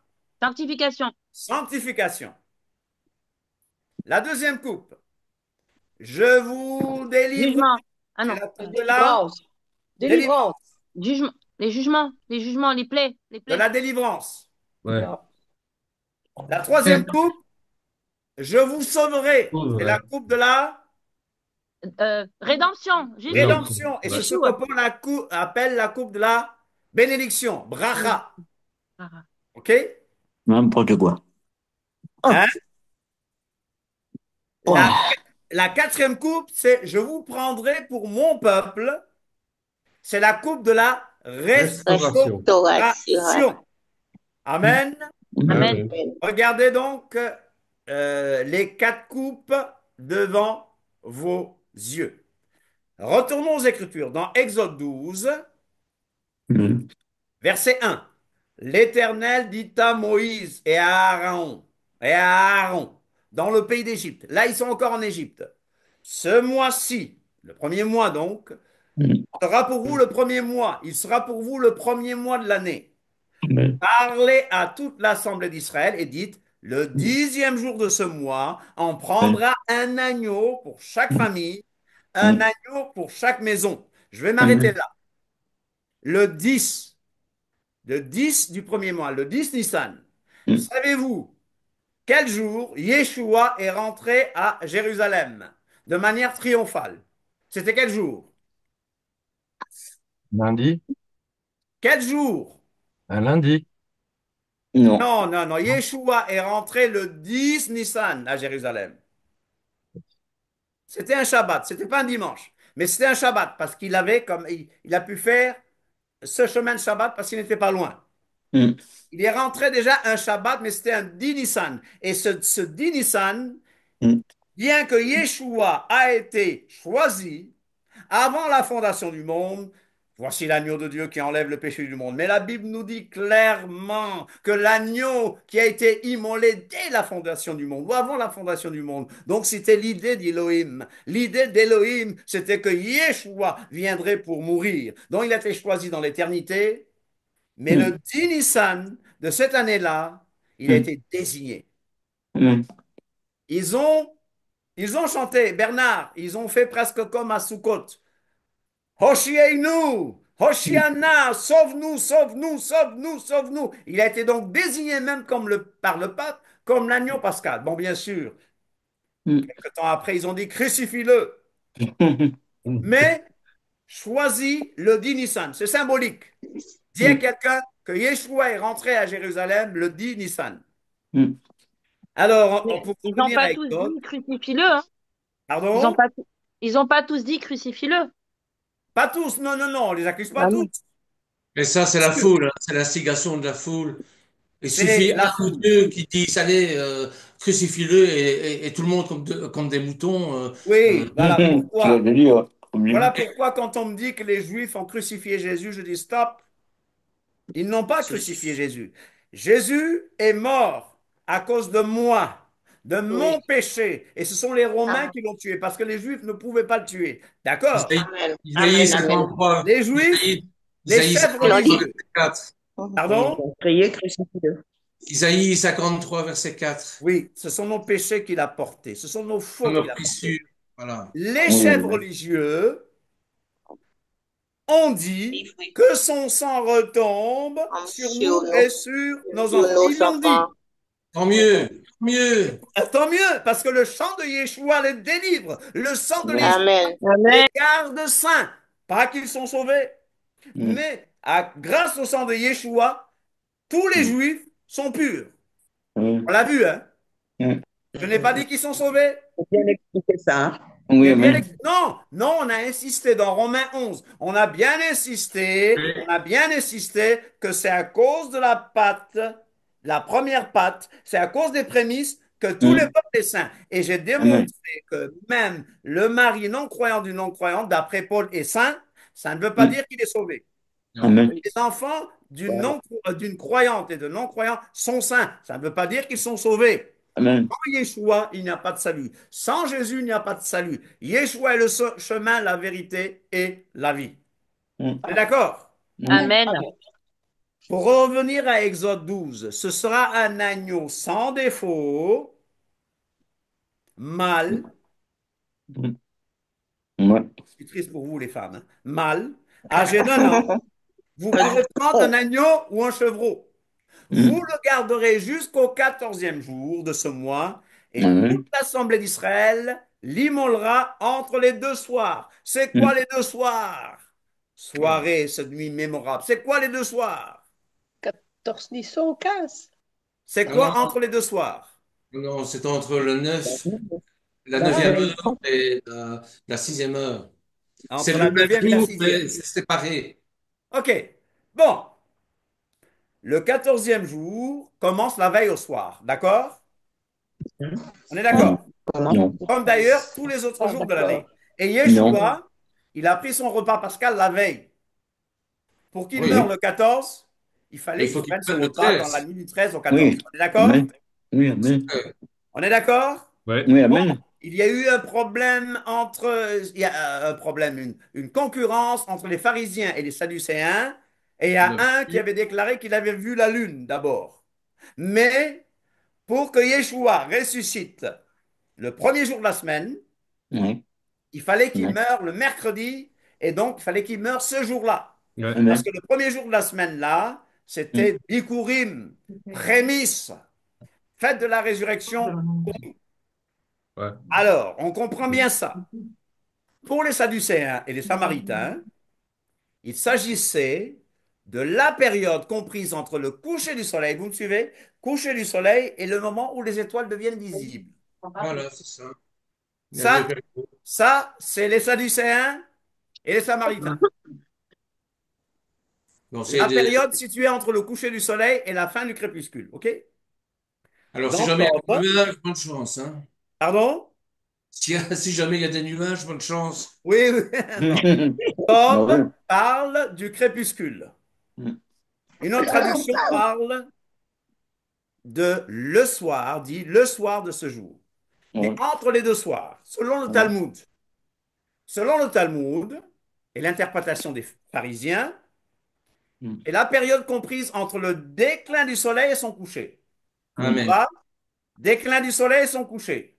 Sanctification. sanctification. La deuxième coupe, je vous délivre. Jugement. Ah C'est non. la coupe de la Délivrance. délivrance. Délivrance. Jugement. Les jugements. Les jugements, les plaies. Les De plaies. la délivrance. Ouais. Ah. La troisième coupe, je vous sauverai. C'est la Ouvre. coupe de la Rédemption. Jésus. Non. rédemption. Et c'est Ouais. ce que Yeshua. Paul appelle la coupe de la bénédiction. Bracha. Ah, OK? N'importe quoi. Hein? La, Ouah. la quatrième coupe, c'est je vous prendrai pour mon peuple. C'est la coupe de la Restauration. restauration. Amen. Amen. Amen. Regardez donc les 4 coupes devant vos yeux. Retournons aux Écritures dans Exode 12, Mm. verset 1. L'Éternel dit à Moïse et à Aaron, dans le pays d'Égypte. Là, ils sont encore en Égypte. Ce mois-ci, le premier mois donc, Mm. sera pour vous le premier mois. Il sera pour vous le premier mois de l'année. Amen. Parlez à toute l'assemblée d'Israël et dites, le 10e jour de ce mois, on prendra un agneau pour chaque famille, un Mm. agneau pour chaque maison. Je vais m'arrêter Amen. là. Le 10, le 10 du premier mois, le 10 Nissan. Mm. Savez-vous quel jour Yeshua est rentré à Jérusalem de manière triomphale? C'était quel jour? Lundi. Quel jour? Un lundi. Non. Non, non, non. Yeshua est rentré le 10 Nissan à Jérusalem. C'était un Shabbat, c'était pas un dimanche, mais c'était un Shabbat parce qu'il avait comme il a pu faire ce chemin de Shabbat parce qu'il n'était pas loin. Mm. Il est rentré déjà un Shabbat, mais c'était un 10 Nissan. Et ce 10 Nissan, Mm. bien que Yeshua a été choisi avant la fondation du monde, voici l'agneau de Dieu qui enlève le péché du monde. Mais la Bible nous dit clairement que l'agneau qui a été immolé dès la fondation du monde, ou avant la fondation du monde, donc c'était l'idée d'Élohim. L'idée d'Élohim, c'était que Yeshua viendrait pour mourir. Donc il a été choisi dans l'éternité, mais Mm. le 10 Nissan de cette année-là, il a Mm. été désigné. Amen. Ils ont, ils ont chanté, Bernard, ils ont fait presque comme à Sukkot. Hoshienu, Mm. Hoshiana, sauve-nous, sauve-nous, sauve-nous, sauve-nous. Il a été donc désigné même par le pape comme l'agneau pascal. Bon, bien sûr, Mm. quelques temps après, ils ont dit crucifie-le, Mm. mais choisis le 10 Nissan. C'est symbolique. Dis à Mm. quelqu'un que Yeshua est rentré à Jérusalem le 10 Nissan. Mm. Alors, Mais pour ils n'ont revenir pas à tous Exode, dit crucifie-le, hein. Ils ont pardon? pas, ils ont pas tous dit crucifie-le. Pas tous, non, non, non, on les accuse pas Ah tous. non. Mais ça, c'est la foule, hein, c'est l'instigation de la foule. Il C'est suffit la un ou foule. deux qui disent, allez, crucifie-le, et tout le monde comme des moutons. Oui, voilà Tu vas pourquoi. le dire. Voilà pourquoi quand on me dit que les Juifs ont crucifié Jésus, je dis stop, ils n'ont pas crucifié Jésus. Jésus est mort à cause de moi, de mon Oui. péché. Et ce sont les Romains Amen. qui l'ont tué parce que les Juifs ne pouvaient pas le tuer. D'accord? Amen. Isaïe Amen. Amen. 53, Les Juifs, les Isaïe chefs 53, religieux. verset 4. Pardon? Crier, crucifie-le. Isaïe 53, verset 4. Oui, ce sont nos péchés qu'il a portés. Ce sont nos Comme fautes qu'il a portées. morsure. Voilà. Les chefs religieux ont dit que son sang retombe sur Sur nous nos, et sur nos sur enfants. nos Ils l'ont dit. enfants. Tant mieux, tant mieux. Tant mieux, parce que le sang de Yeshua les délivre. Le sang de Yeshua Amen. les garde saints. Pas qu'ils sont sauvés, mais grâce au sang de Yeshua, tous les Juifs sont purs. On l'a vu, hein? Je n'ai pas dit qu'ils sont sauvés. Faut bien expliquer ça. Hein. J'ai Oui, bien amen. Non, non, on a insisté dans Romains 11. On a bien insisté que c'est à cause de la pâte, la première pâte, c'est à cause des prémices que tout le peuple est saint. Et j'ai Amen. démontré que même le mari non-croyant du non-croyant, d'après Paul, est saint. Ça ne veut pas dire qu'il est sauvé. Amen. Les enfants d'une croyante et de non-croyants sont saints. Ça ne veut pas dire qu'ils sont sauvés. Amen. Sans Yeshua, il n'y a pas de salut. Sans Jésus, il n'y a pas de salut. Yeshua est le chemin, la vérité et la vie. On est d'accord? Amen. Pour revenir à Exode 12, ce sera un agneau sans défaut, mâle. Ouais. Je suis triste pour vous, les femmes. Hein. Mâle, âgé d'un an. Vous pourrez prendre un agneau ou un chevreau. Vous le garderez jusqu'au 14e jour de ce mois et Amen. toute l'assemblée d'Israël l'immolera entre les deux soirs. C'est quoi les deux soirs? Soirée, cette nuit mémorable. C'est quoi les deux soirs? 14, 10 ou 15. C'est Non, quoi non, entre les deux soirs? non, c'est entre le 9, la 9e heure et la 6e heure. C'est Entre le la même 9e et la jour, 6e. mais c'est séparé. OK. Bon. Le 14e jour commence la veille au soir. D'accord? On est d'accord? Non. Comme d'ailleurs tous les autres jours de l'année. Et Non. Yeshua, il a pris son repas pascal la veille. Pour qu'il Oui. meure le 14, il Il fallait faut qu'il qu'il prenne son prenne le repas dans 13. la nuit du 13 au 14. Oui. On est d'accord? Amen. Oui, amen. On est d'accord? Ouais. Oui, amen. Il y a eu un problème il y a un problème, une concurrence entre les pharisiens et les sadducéens. Et il y a Le- un qui avait déclaré qu'il avait vu la lune d'abord. Mais pour que Yeshua ressuscite le premier jour de la semaine, Oui. il fallait qu'il Ouais. meure le mercredi. Et donc, il fallait qu'il meure ce jour-là. Ouais. Parce Amen. que le premier jour de la semaine, là, c'était Bikurim, prémisse, fête de la résurrection. Ouais. Alors, on comprend bien ça. Pour les Sadducéens et les Samaritains, il s'agissait de la période comprise entre le coucher du soleil, vous me suivez? Coucher du soleil et le moment où les étoiles deviennent visibles. Voilà, c'est ça. Ça, ça, c'est les Sadducéens et les Samaritains. Donc, c'est La des- période située entre le coucher du soleil et la fin du crépuscule. OK? Alors, si Dans jamais il y a l'ordre. des nuages, bonne chance. Hein. Pardon? Si jamais il y a des nuages, bonne chance. Oui, oui. Non. Bob parle du crépuscule. Une autre traduction parle de le soir, dit le soir de ce jour. Mais entre les deux soirs, selon le Talmud et l'interprétation des pharisiens, est la période comprise entre le déclin du soleil et son coucher. Amen. Pas déclin du soleil et son coucher.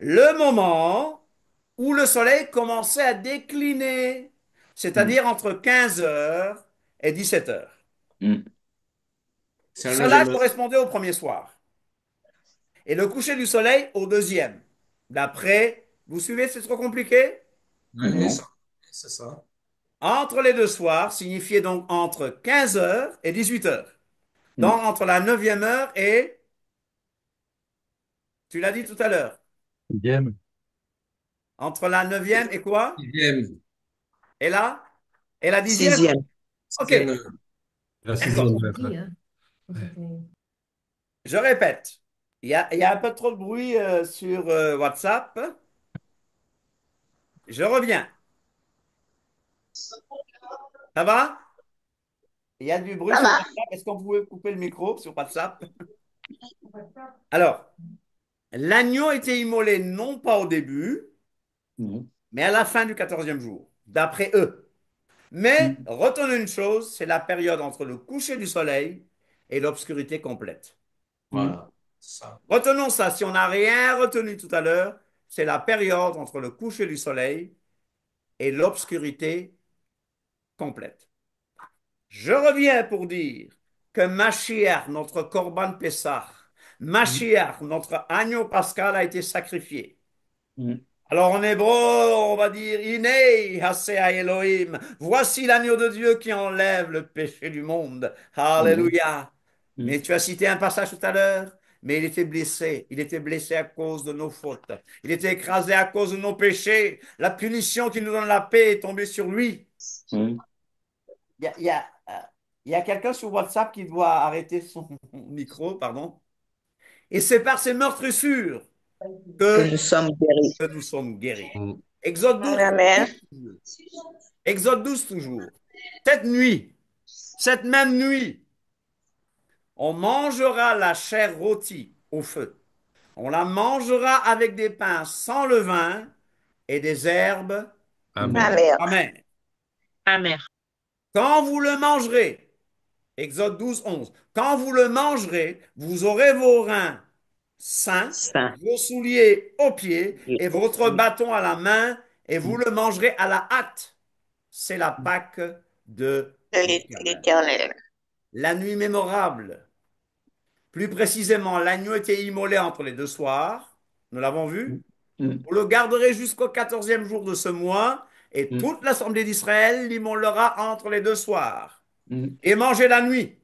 Le moment où le soleil commençait à décliner, c'est-à-dire entre 15 heures et 17 heures. C'est la Cela 9e heure. correspondait au premier soir. Et le coucher du soleil au deuxième. D'après, vous suivez, c'est trop compliqué? Ouais, c'est ça. Entre les deux soirs signifiait donc entre 15 heures et 18 heures. Donc entre la 9e heure et, tu l'as dit tout à l'heure, Dixième. entre la 9e et quoi? 6e. Et là? Et la 10e? 6e. OK. 6e heure. La sixième lettre. Je répète, il y a un peu trop de bruit sur WhatsApp. Je reviens. Ça va? Il y a du bruit Ça sur va. WhatsApp. Est-ce qu'on pouvait couper le micro sur WhatsApp? Alors, l'agneau était immolé non pas au début, Mhm. mais à la fin du 14e jour, d'après eux. Mais Mhm. retenez une chose, c'est la période entre le coucher du soleil et l'obscurité complète. Mhm. Voilà. Ça. Retenons ça, si on n'a rien retenu tout à l'heure, c'est la période entre le coucher du soleil et l'obscurité complète. Je reviens pour dire que Mashiach, notre Corban Pessah, Mhm. Mashiach, notre agneau pascal, a été sacrifié. Mhm. Alors en hébreu, on va dire Inei Hasea Elohim. Voici l'agneau de Dieu qui enlève le péché du monde. Mhm. Alléluia. Mais Mhm. tu as cité un passage tout à l'heure, mais il était blessé. Il était blessé à cause de nos fautes. Il était écrasé à cause de nos péchés. La punition qui nous donne la paix est tombée sur lui. Mhm. Il y a, il y a, euh, il y a quelqu'un sur WhatsApp qui doit arrêter son micro, pardon. Et c'est par ces meurtrissures Que que, nous sommes guéris. que nous sommes guéris. Mm. Exode 12, Amen. Exode 12 toujours. Cette nuit, cette même nuit, on mangera la chair rôtie au feu. On la mangera avec des pains sans levain et des herbes Amen. Amen. amères. Amen. Quand vous le mangerez, Exode 12, 11, quand vous le mangerez, vous aurez vos reins sains, Saint vos souliers aux pieds et et votre aussi bâton à la main, et vous Mhm. le mangerez à la hâte. C'est la Pâque de De l'Éternel. l'Éternel. La nuit mémorable. Plus précisément, l'agneau était immolé entre les deux soirs. Nous l'avons vu. Mhm. Vous le garderez jusqu'au 14e jour de ce mois, et Mhm. toute l'assemblée d'Israël l'immolera entre les deux soirs. Mhm. Et mangez la nuit.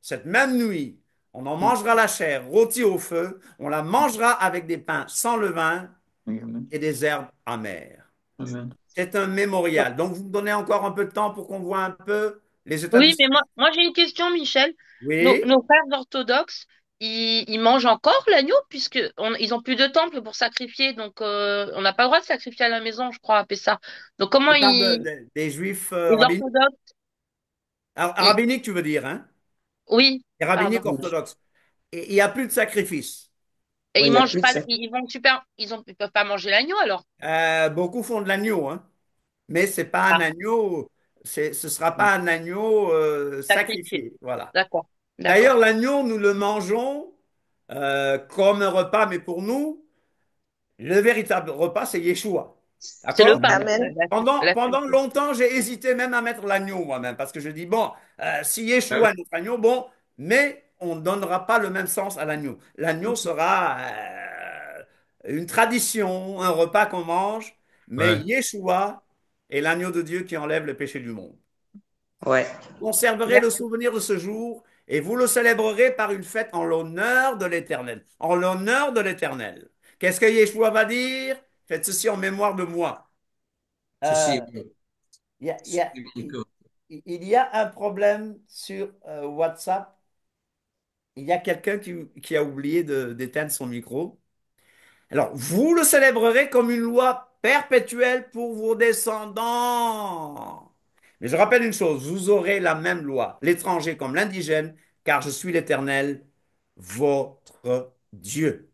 Cette même nuit, on en mangera la chair rôtie au feu, on la mangera avec des pains sans levain Amen. et des herbes amères. Amen. C'est un mémorial. Donc, vous me donnez encore un peu de temps pour qu'on voit un peu les Oui, mais établissements. moi j'ai une question, Michel. Oui, Nos frères orthodoxes, ils mangent encore l'agneau puisque ils ont plus de temple pour sacrifier, donc on n'a pas le droit de sacrifier à la maison, je crois, à Pessah. Donc comment je parle des juifs les rabbiniques. orthodoxes, ils- Rabbiniques, tu veux dire, hein? oui, Les pardon. rabbiniques orthodoxes. Et il n'y a plus de sacrifice. Et oui, ils il n'y a mangent plus de pas, saint. ils vont super, ils peuvent pas manger l'agneau alors. Beaucoup font de l'agneau, hein? Mais c'est pas un Ah, agneau, ce sera pas un agneau sacrifié. sacrifié. Voilà. D'accord, D'ailleurs, d'accord. l'agneau, nous le mangeons comme un repas, mais pour nous, le véritable repas, c'est Yeshua. C'est le D'accord? pain. Amen. Pendant longtemps, j'ai hésité même à mettre l'agneau moi-même, parce que je dis, bon, si Yeshua est notre agneau, bon, mais on ne donnera pas le même sens à l'agneau. L'agneau sera une tradition, un repas qu'on mange, mais Ouais. Yeshua est l'agneau de Dieu qui enlève le péché du monde. Ouais. Conserverez le souvenir de ce jour et vous le célébrerez par une fête en l'honneur de l'Éternel. En l'honneur de l'Éternel. Qu'est-ce que Yeshua va dire? Faites ceci en mémoire de moi. Ceci Euh, est bon. Il y a, il y Ceci a- est bon. il y a un problème sur WhatsApp. Il y a quelqu'un qui a oublié d'éteindre son micro. Alors, vous le célébrerez comme une loi perpétuelle pour vos descendants. Mais je rappelle une chose, vous aurez la même loi, l'étranger comme l'indigène, car je suis l'Éternel, votre Dieu.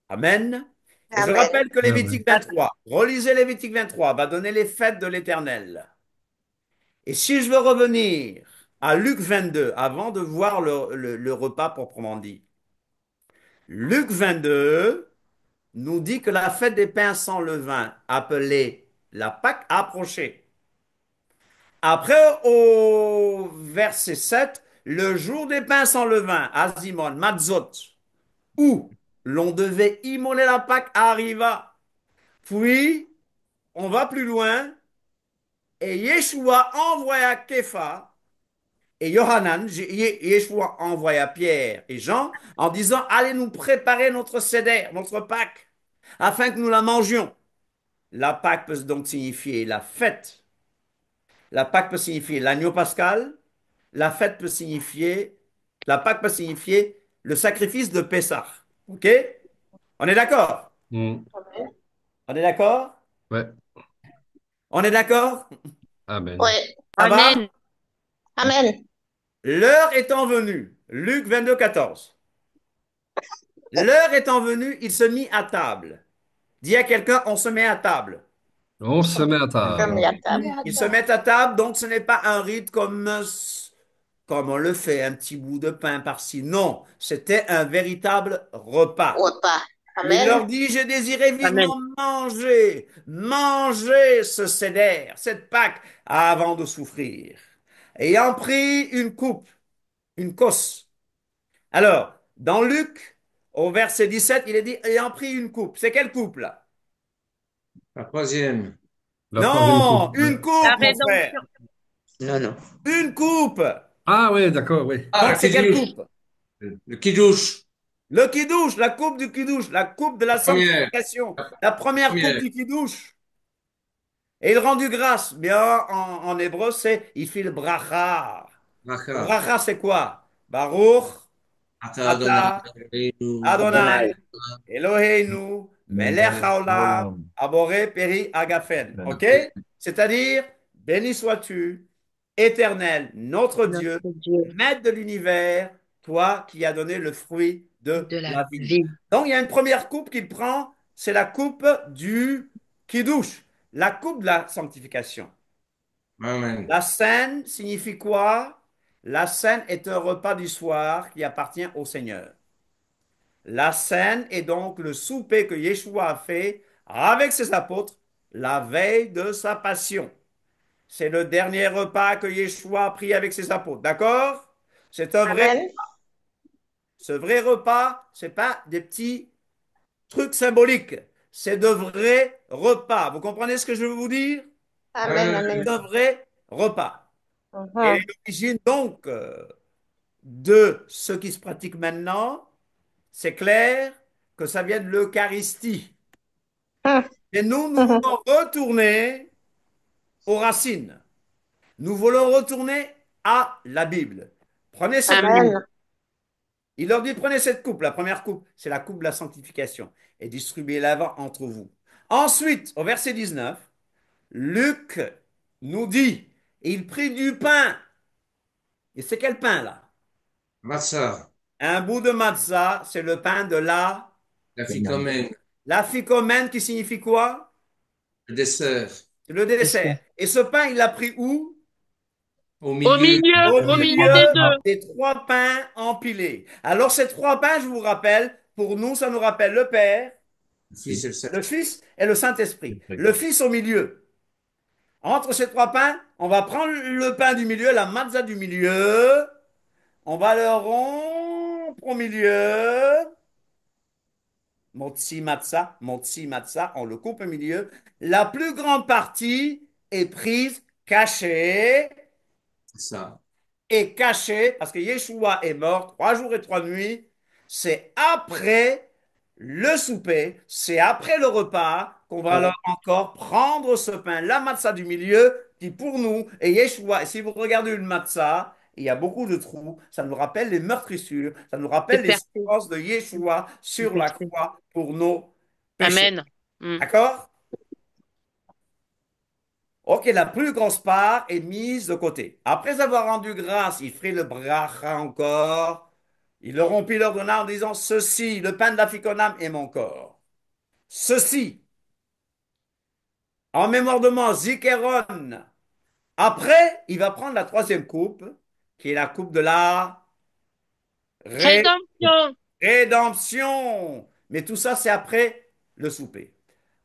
Amen. Et je Amen. rappelle que Amen. Lévitique 23, relisez Lévitique 23, va donner les fêtes de l'Éternel. Et si je veux revenir à Luc 22, avant de voir le repas proprement dit, Luc 22 nous dit que la fête des pains sans levain, appelée la Pâque, a approché. Après, au verset 7, le jour des pains sans levain, Azimon, Matzot, où l'on devait immoler la Pâque, arriva. Puis, on va plus loin, et Yeshua envoya Képha et Yohanan, Yeshua envoya Pierre et Jean en disant, allez nous préparer notre Seder, notre Pâque, afin que nous la mangions. La Pâque peut donc signifier la fête. La Pâque peut signifier l'agneau pascal. La fête peut signifier, la Pâque peut signifier le sacrifice de Pessah. OK? On est d'accord? Mm. On est d'accord? Ouais. On est d'accord? Amen. Ouais. Ça va? Amen. Amen. L'heure étant venue, Luc 22, 14. L'heure étant venue, il se mit à table. Dis à quelqu'un, on se met à table. On se met à Comme table. la Mais table. Ils se attends. mettent à table, donc ce n'est pas un rite comme on le fait, un petit bout de pain par-ci. Non, c'était un véritable repas. Repas. Il leur Amen. dit, je désirais Amen. vivement manger ce cédère, cette Pâque, avant de souffrir. Ayant pris une coupe, une cosse. Alors, dans Luc, au verset 17, il est dit, ayant pris une coupe. C'est quelle coupe là? La troisième. La troisième Non, coupe. une La coupe, mon frère. rédemption. Non, non. Une coupe. Ah oui, d'accord, oui. Ah, Donc, le c'est quelle kiddush. coupe? Le kiddush. Le kidouche, la coupe du kidouche, la coupe de la La première. sanctification, La la première coupe première. du kidouche. Et il rendu grâce. Bien, en hébreu, c'est il fit le bracha. Le Bracha. bracha, c'est quoi? Baruch, Ata Adonai, Ata, Eloheinu, Adonai, Adonai. Eloheinu, Melech haolam, Aboré, Peri, Agafen. OK? C'est-à-dire, béni sois-tu, éternel, notre Dieu, Notre Dieu maître de l'univers, toi qui as donné le fruit de de la la vie. vie. Donc, il y a une première coupe qu'il prend, c'est la coupe du kiddush, la coupe de la sanctification. Amen. La scène signifie quoi? La scène est un repas du soir qui appartient au Seigneur. La scène est donc le souper que Yeshua a fait avec ses apôtres la veille de sa passion. C'est le dernier repas que Yeshua a pris avec ses apôtres. D'accord? C'est un vrai. Amen. Ce vrai repas, c'est pas des petits trucs symboliques. C'est de vrais repas. Vous comprenez ce que je veux vous dire? Amen. Amen. C'est un vrai repas. Et Mhm. l'origine donc de ce qui se pratique maintenant, c'est clair que ça vient de l'Eucharistie. Et nous Mhm. voulons retourner aux racines. Nous voulons retourner à la Bible. Prenez cette coupe. Amen. Amen. Il leur dit, prenez cette coupe. La première coupe, c'est la coupe de la sanctification. Et distribuez-la entre vous. Ensuite, au verset 19, Luc nous dit, il prit du pain. Et c'est quel pain là? Matzah. Un bout de matzah, c'est le pain de La ficomène. la ficomène qui signifie quoi? Le dessert. C'est le dessert. Et ce pain, il l'a pris où? Au Au milieu. milieu, Au au milieu milieu des deux. des trois pains empilés. Alors, ces trois pains, je vous rappelle, pour nous, ça nous rappelle le Père, Le Fils et le le Saint-Esprit. Fils et le Saint-Esprit. Le Fils au milieu. Entre ces trois pains, on va prendre le pain du milieu, la matzah du milieu. On va le rompre au milieu. Motzi matzah, on le coupe au milieu. La plus grande partie est prise, cachée, C'est ça. est caché parce que Yeshua est mort 3 jours et 3 nuits. C'est après le souper, c'est après le repas qu'on va alors encore prendre ce pain, la matzah du milieu, qui pour nous est Yeshua. Et si vous regardez une matzah, il y a beaucoup de trous. Ça nous rappelle les meurtrissures, ça nous C'est rappelle les percé. souffrances de Yeshua C'est sur la percé. croix pour nos péchés. Amen. Mm. D'accord? Ok, la plus grosse part est mise de côté. Après avoir rendu grâce, il fit le bracha encore. Il le rompit, leur donna en disant, ceci, le pain de la ficonam est mon corps. Ceci, en mémoire de moi, Zikeron. Après, il va prendre la troisième coupe, qui est la coupe de la Rédemption. rédemption. Mais tout ça, c'est après le souper.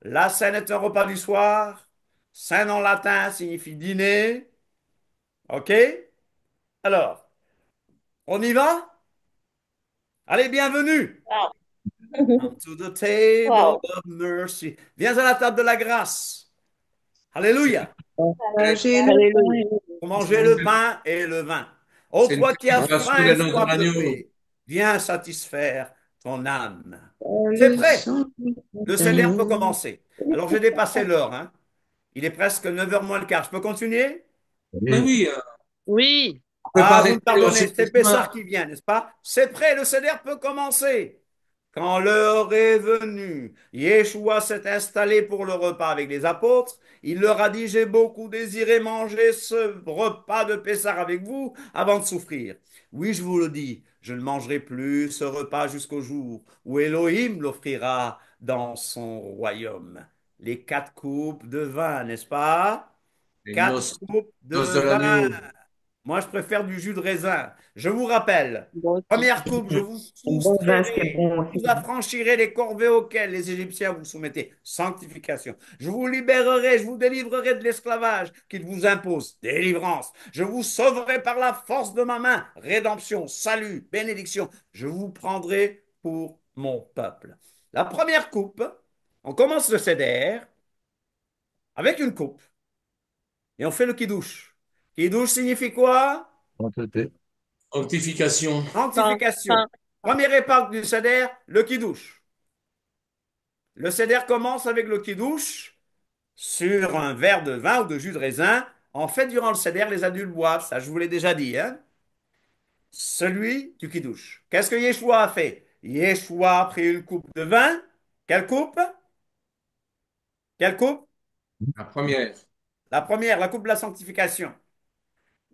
La scène est un repas du soir. Scène en latin signifie dîner. OK? Alors, on y va? Allez, bienvenue. Wow. Come to the table Wow. of mercy. Viens à la table de la grâce. Alléluia. Manger le Alléluia. Pour manger le pain et le vin. Oh, C'est une toi qui as préparation faim de et notre soif de agneau. paix, viens satisfaire ton âme. pain, C'est le prêt. sang Le de CDR peut l'agneau. commencer. Alors, j'ai dépassé l'heure, hein. Il est presque 9 heures moins le quart. Je peux continuer? Mais Oui. oui, Oui. on peut pas Ah, vous me arrêter pardonnez, aussi c'est doucement. Pessard qui vient, n'est-ce pas? C'est prêt, le CDR peut commencer. quand l'heure est venue, Yeshua s'est installé pour le repas avec les apôtres. Il leur a dit, j'ai beaucoup désiré manger ce repas de Pessah avec vous avant de souffrir. Oui, je vous le dis, je ne mangerai plus ce repas jusqu'au jour où Elohim l'offrira dans son royaume. Les 4 coupes de vin, n'est-ce pas? Les 4 coupes de noces de vin. l'agneau. Moi, je préfère du jus de raisin. Je vous rappelle, Moi aussi. première coupe, je vous Un bon vin, c'est soustrairai, bon vous aussi. affranchirez les corvées auxquelles les Égyptiens vous soumettaient. Sanctification. Je vous libérerai, je vous délivrerai de l'esclavage qu'ils vous imposent. Délivrance. Je vous sauverai par la force de ma main. Rédemption, salut, bénédiction. Je vous prendrai pour mon peuple. La première coupe, on commence le seder avec une coupe et on fait le kiddush. Kiddush signifie quoi? Sainteté. Sanctification. Fin, Sanctification. fin. Première étape du seder, le kiddush. Le seder commence avec le kiddush sur un verre de vin ou de jus de raisin. En fait, durant le seder, les adultes boivent, ça je vous l'ai déjà dit, hein? Celui du kiddush. Qu'est-ce que Yeshua a fait? Yeshua a pris une coupe de vin. Quelle coupe? Quelle coupe? La première. La première, la coupe de la sanctification.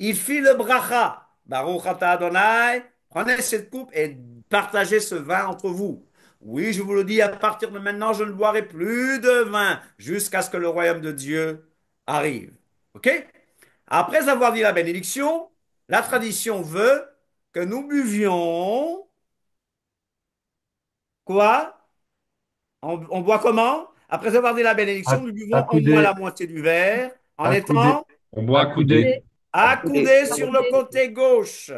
Il fit le bracha. Baruch atah Adonai. Prenez cette coupe et partagez ce vin entre vous. Oui, je vous le dis, à partir de maintenant, je ne boirai plus de vin jusqu'à ce que le royaume de Dieu arrive. OK? Après avoir dit la bénédiction, la tradition veut que nous buvions quoi? On boit comment? Après avoir dit la bénédiction, nous buvons au moins Accoudé, la moitié du verre en accoudé. étant On boit accoudé. accoudés sur le côté gauche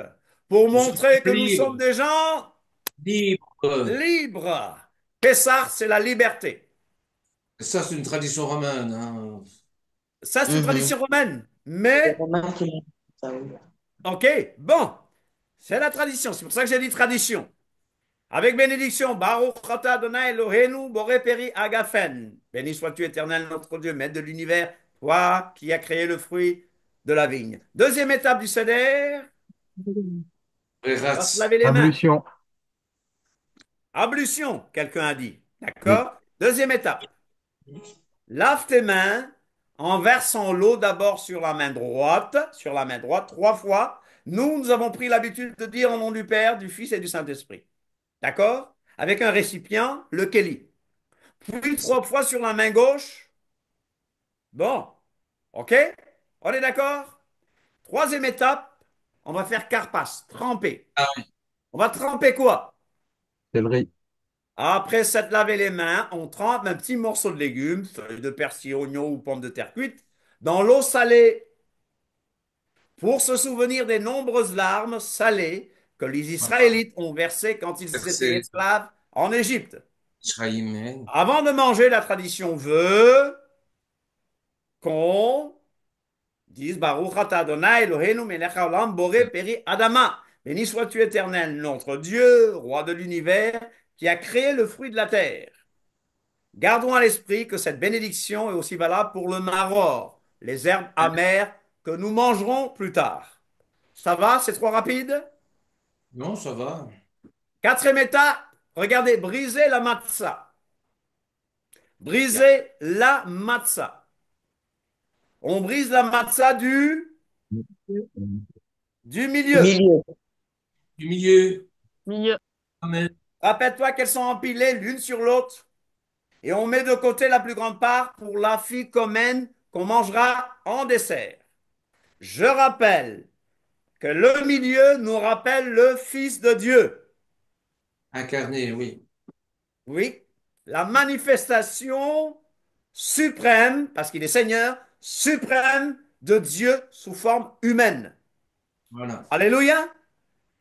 pour Nous sommes montrer que nous sommes libres. des gens Libres. libres. Pessah, c'est la liberté. Ça, c'est une tradition romaine, hein. Ça, c'est une Mhm. tradition romaine. C'est les Mais, Romains qui l'ont fait, ça, oui. OK, bon, c'est la tradition. C'est pour ça que j'ai dit tradition. Avec bénédiction, Baruch atah Adonai Eloheinu boré peri agafen. Béni sois-tu éternel notre Dieu, maître de l'univers, toi qui as créé le fruit de la vigne. Deuxième étape du seder, on va se Rats. laver les mains. Ablution. Ablution, quelqu'un a dit. Oui. D'accord? Deuxième étape. Lave tes mains en versant l'eau d'abord sur la main droite, 3 fois. Nous avons pris l'habitude de dire au nom du Père, du Fils et du Saint-Esprit. D'accord? Avec un récipient, le kéli. Puis 3 fois sur la main gauche. Bon, ok? On est d'accord? Troisième étape, on va faire carpas, tremper. Ah, On va tremper quoi? Céleri. Après s'être lavé les mains, on trempe un petit morceau de légumes, feuilles de persil, oignons ou pommes de terre cuites, dans l'eau salée pour se souvenir des nombreuses larmes salées que les voilà. Israélites ont versées quand ils étaient Verset esclaves en Égypte. Israël. Avant de manger, la tradition veut qu'on dise Baruch atah Adonai Eloheinu melech haolam boré peri adama. Béni sois-tu éternel, notre Dieu, roi de l'univers, qui a créé le fruit de la terre. Gardons à l'esprit que cette bénédiction est aussi valable pour le maror, les herbes amères que nous mangerons plus tard. Ça va? C'est trop rapide? Non, ça va. Quatrième étape, regardez, briser la matzah. Yeah. Briser la matzah. On brise la matzah du milieu. Milieu. Du milieu. Milieu. Amen. Rappelle-toi qu'elles sont empilées l'une sur l'autre. Et on met de côté la plus grande part pour la fille commune qu'on mangera en dessert. Je rappelle que le milieu nous rappelle le Fils de Dieu. Incarné, oui. Oui, la manifestation suprême, parce qu'il est Seigneur, suprême de Dieu sous forme humaine. Voilà. Alléluia.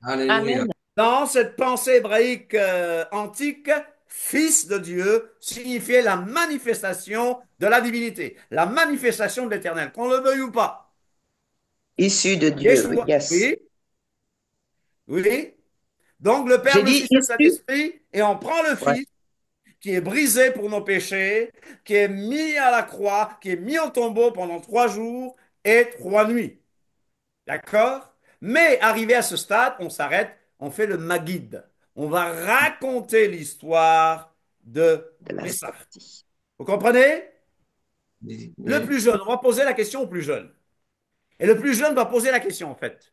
Alléluia. Amen. Dans cette pensée hébraïque antique, Fils de Dieu signifiait la manifestation de la divinité, la manifestation de l'éternel, qu'on le veuille ou pas. Issu de Dieu, Yeshua, yes. oui, oui. Donc le Père, J'ai le dit Fils et le issu. Saint-Esprit, et on prend le Ouais. Fils qui est brisé pour nos péchés, qui est mis à la croix, qui est mis au tombeau pendant 3 jours et 3 nuits. D'accord? Mais arrivé à ce stade, on s'arrête, on fait le Maguide. On va raconter l'histoire de De la Pessah. sortie. Vous comprenez? Oui. Le plus jeune, on va poser la question au plus jeune. Et le plus jeune va poser la question, en fait.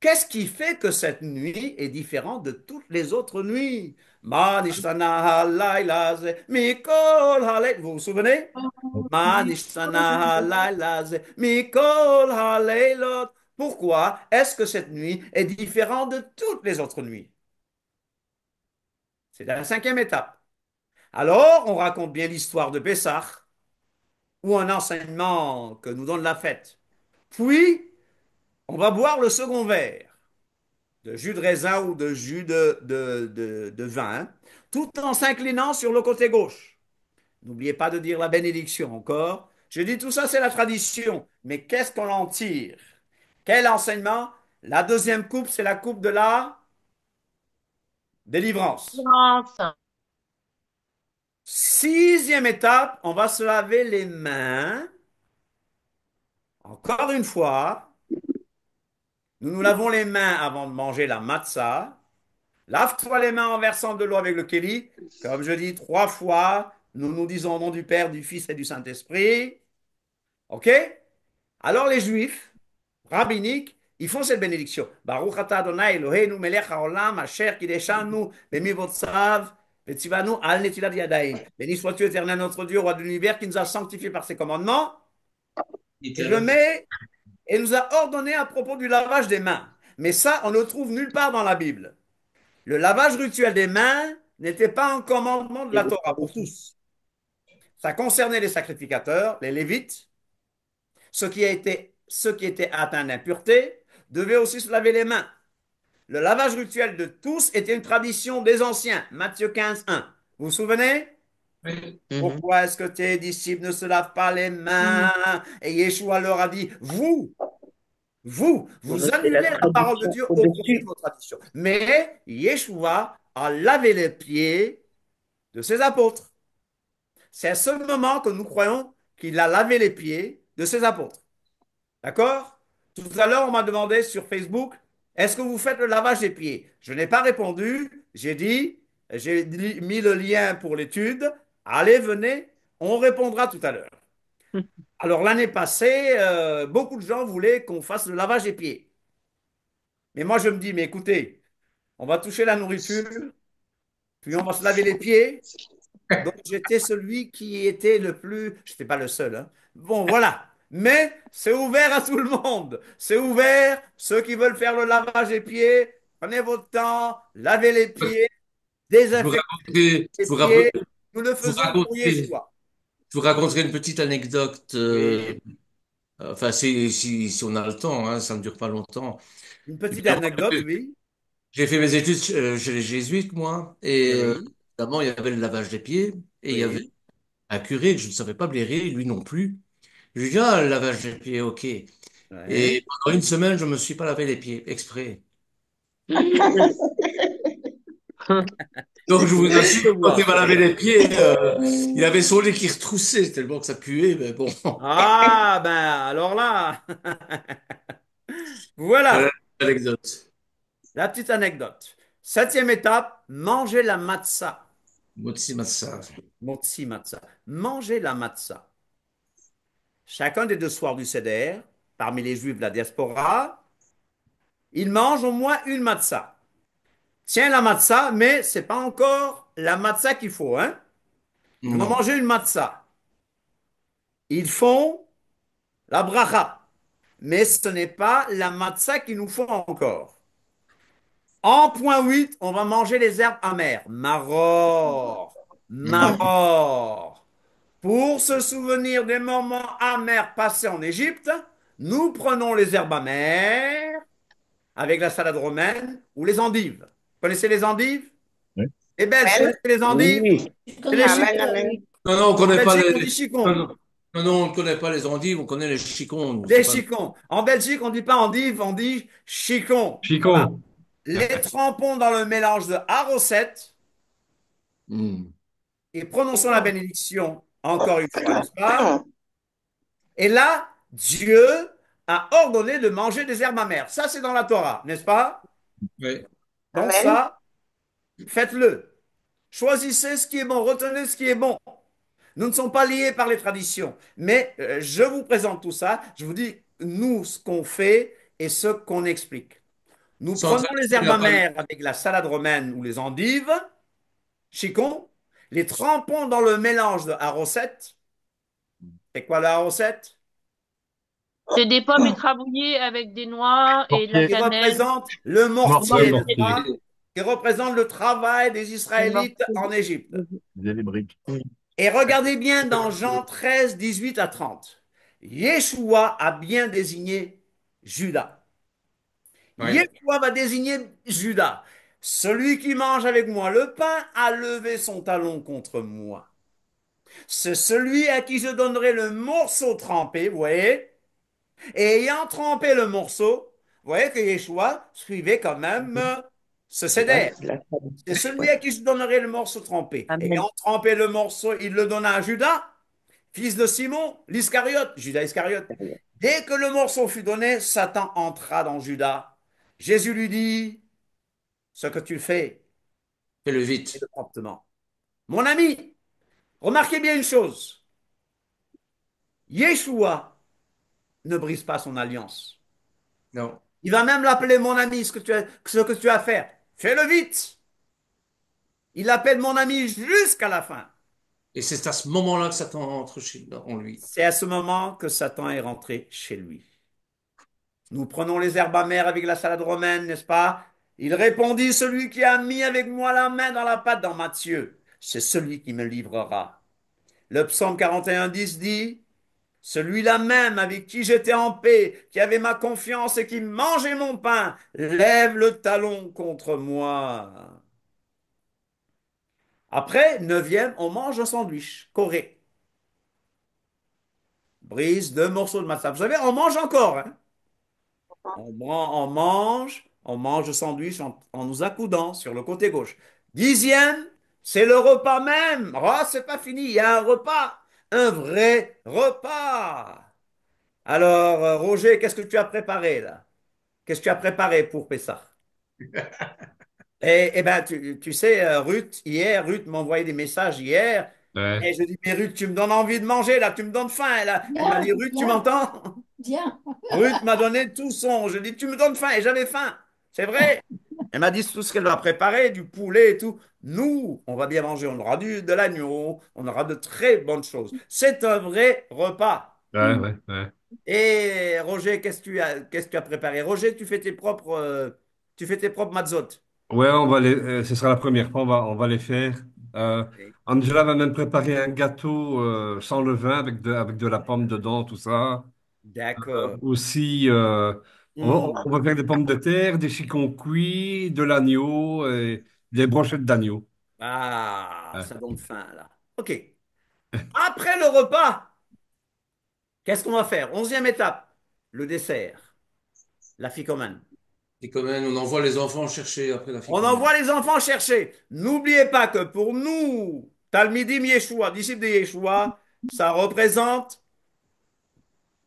Qu'est-ce qui fait que cette nuit est différente de toutes les autres nuits? Ma nishtana halayla ze mikol halay- Vous vous souvenez? Ma nishtana halayla ze mikol halaylot. Pourquoi est-ce que cette nuit est différente de toutes les autres nuits? C'est la cinquième étape. Alors, on raconte bien l'histoire de Pessah ou un enseignement que nous donne la fête. Puis, on va boire le second verre de jus de raisin ou de jus de vin, tout en s'inclinant sur le côté gauche. N'oubliez pas de dire la bénédiction encore. Je dis tout ça, c'est la tradition. Mais qu'est-ce qu'on en tire? Quel enseignement? La deuxième coupe, c'est la coupe de la délivrance. France. Sixième étape, on va se laver les mains. Encore une fois, nous nous lavons les mains avant de manger la matzah. Lave-toi les mains en versant de l'eau avec le kéli. Comme je dis 3 fois, nous nous disons au nom du Père, du Fils et du Saint-Esprit. OK? Alors les Juifs, rabbiniques, ils font cette bénédiction. Baruch atah Adonai Eloheinu melech haolam asher kideshanu bemivotzav vetzivanu al netilat yadayim. Béni sois-tu, éternel notre Dieu, roi de l'univers, qui nous a sanctifiés par ses commandements. Et je mets et nous a ordonné à propos du lavage des mains. Mais ça, on ne le trouve nulle part dans la Bible. Le lavage rituel des mains n'était pas un commandement de la Torah pour tous. Ça concernait les sacrificateurs, les Lévites, ceux qui étaient atteints d'impureté devaient aussi se laver les mains. Le lavage rituel de tous était une tradition des anciens. Matthieu 15, 1. Vous vous souvenez? Oui. Pourquoi est-ce que tes disciples ne se lavent pas les mains? Et Yeshua leur a dit, vous C'est la annulez la parole de tradition Dieu au profit de au-dessus. vos traditions. Mais Yeshua a lavé les pieds de ses apôtres. C'est à ce moment que nous croyons qu'il a lavé les pieds de ses apôtres. D'accord? Tout à l'heure, on m'a demandé sur Facebook, est-ce que vous faites le lavage des pieds? Je n'ai pas répondu. J'ai mis le lien pour l'étude. Allez, venez, on répondra tout à l'heure. Alors, l'année passée, beaucoup de gens voulaient qu'on fasse le lavage des pieds. Mais moi, je me dis, mais écoutez, on va toucher la nourriture, puis on va se laver les pieds. Donc, j'étais celui qui était le plus. Je n'étais pas le seul, hein. Bon, voilà. Mais c'est ouvert à tout le monde. C'est ouvert. Ceux qui veulent faire le lavage des pieds, prenez votre temps, lavez les pieds, Je vous désinfectez raconterai, les je vous pieds. raconterai, Nous le je vous faisons pour raconterai, Yeshua. je vous raconterai une petite anecdote. Oui. Enfin, si on a le temps, hein, ça ne dure pas longtemps. Une petite anecdote, oui. J'ai fait mes études chez les jésuites, moi, et Oui. d'abord, il y avait le lavage des pieds, et il y avait Oui. un curé que je ne savais pas blairer, lui non plus. Je lui ai dit, ah, le lavage des pieds, ok. Ouais. Et pendant une semaine, je ne me suis pas lavé les pieds, exprès. Donc, je vous assure, Je quand il vois. m'a lavé les pieds, il avait son nez qui retroussait, tellement que ça puait, mais bon. Ah, ben alors là, Voilà voilà l'anecdote. la petite anecdote. Septième étape, manger la matzah. Motsi Massa. Motzi matzah. Manger la matzah. Chacun des 2 soirs du Seder, parmi les Juifs de la diaspora, ils mangent au moins une matzah. Tiens la matzah, mais c'est pas encore la matzah qu'il faut, hein? Ils vont Non. manger une matzah. Ils font la bracha, mais ce n'est pas la matzah qu'il nous faut encore. En point 8, on va manger les herbes amères. Maror, maror. Pour se souvenir des moments amers passés en Égypte, nous prenons les herbes amères avec la salade romaine ou les endives. Vous connaissez les endives? Oui. Les Belges, vous Amen. connaissez les endives? Oui. Je C'est les connais Amen, chicons. amen. Non, non, on En connaît pas Belgique, on les. dit Non, chicons. non, non, non, on ne connaît pas les endives, on connaît les chicons. Les C'est pas... chicons. En Belgique, on ne dit pas endive, on dit chicon. Voilà. Chicon. Les trempons dans le mélange de arrosette Hmm. et prononçons la bénédiction encore une fois, n'est-ce pas? Et là, Dieu a ordonné de manger des herbes amères. Ça, c'est dans la Torah, n'est-ce pas? Ouais. Donc Amen. ça, Faites-le. Choisissez ce qui est bon, retenez ce qui est bon. Nous ne sommes pas liés par les traditions, mais je vous présente tout ça. Je vous dis, nous, ce qu'on fait et ce qu'on explique. Nous Sans prenons les tradition, il herbes n'y a pas amères avec la salade romaine ou les endives, chicon, les trempons dans le mélange de arrosette. C'est quoi la recette? C'est des pommes écrabouillées avec des noix et de la Mortier. Qui cannelle. représente le Mortier, mortier, n'est-ce mortier. pas? Qui représente le travail des Israélites en Égypte. Des briques. Et regardez bien dans Jean 13, 18 à 30. Yeshua a bien désigné Judas. Oui. Yeshua va désigner Judas. Celui qui mange avec moi le pain a levé son talon contre moi. C'est celui à qui je donnerai le morceau trempé, vous voyez? Et ayant trempé le morceau, vous voyez que Yeshua suivait quand même ce Ouais, céder. C'est celui à qui je donnerai le morceau trempé. Amen. Ayant trempé le morceau, il le donna à Judas, fils de Simon, l'Iscariote, Judas Iscariote. Dès que le morceau fut donné, Satan entra dans Judas. Jésus lui dit, ce que tu fais, Fais-le fais-le vite. promptement. Mon ami, remarquez bien une chose. Yeshua ne brise pas son alliance. Non. Il va même l'appeler mon ami, ce que tu as à faire. Fais-le vite. Il l'appelle mon ami jusqu'à la fin. Et c'est à ce moment-là que Satan entre en lui. C'est à ce moment que Satan est rentré chez lui. Nous prenons les herbes amères avec la salade romaine, n'est-ce pas? Il répondit, celui qui a mis avec moi la main dans la pâte dans Matthieu, c'est celui qui me livrera. Le psaume 41:10 dit, celui-là même avec qui j'étais en paix, qui avait ma confiance et qui mangeait mon pain, lève le talon contre moi. Après, neuvième, on mange un sandwich, Corée. Brise deux morceaux de matzah. Vous savez, on mange encore, hein? On mange le sandwich en nous accoudant sur le côté gauche. Dixième, c'est le repas même. Oh, c'est pas fini, il y a un repas, un vrai repas. Alors, Roger, qu'est-ce que tu as préparé là? Qu'est-ce que tu as préparé pour Pessah? Eh ben, tu sais, Ruth m'a envoyé des messages hier. Ouais. Et je dis, mais Ruth, tu me donnes envie de manger là, tu me donnes faim là. Elle m'a dit, Viens, Ruth, tu viens, m'entends? viens. Ruth m'a donné tout son. Je dis, tu me donnes faim et j'avais faim. C'est vrai. Elle m'a dit tout ce qu'elle va préparer, du poulet et tout. Nous, on va bien manger. On aura de l'agneau, on aura de très bonnes choses. C'est un vrai repas. Ouais, ouais, ouais. Et Roger, qu'est-ce que tu as préparé? Roger, tu fais tes propres matzot. Ouais, ce sera la première fois, on va les faire. Euh, Oui. Angela va même préparer un gâteau sans levain avec de la pomme dedans, tout ça. D'accord. Aussi, on va, Hmm. on va faire des pommes de terre, des chicons cuits, de l'agneau et des brochettes d'agneau. Ah, Ouais. ça donne faim là. OK. Après le repas, qu'est-ce qu'on va faire? Onzième étape, le dessert, la ficomane. Et quand même, on envoie les enfants chercher après la On ficomène. envoie les enfants chercher. N'oubliez pas que pour nous, Talmidim Yeshua, disciples de Yeshua, ça représente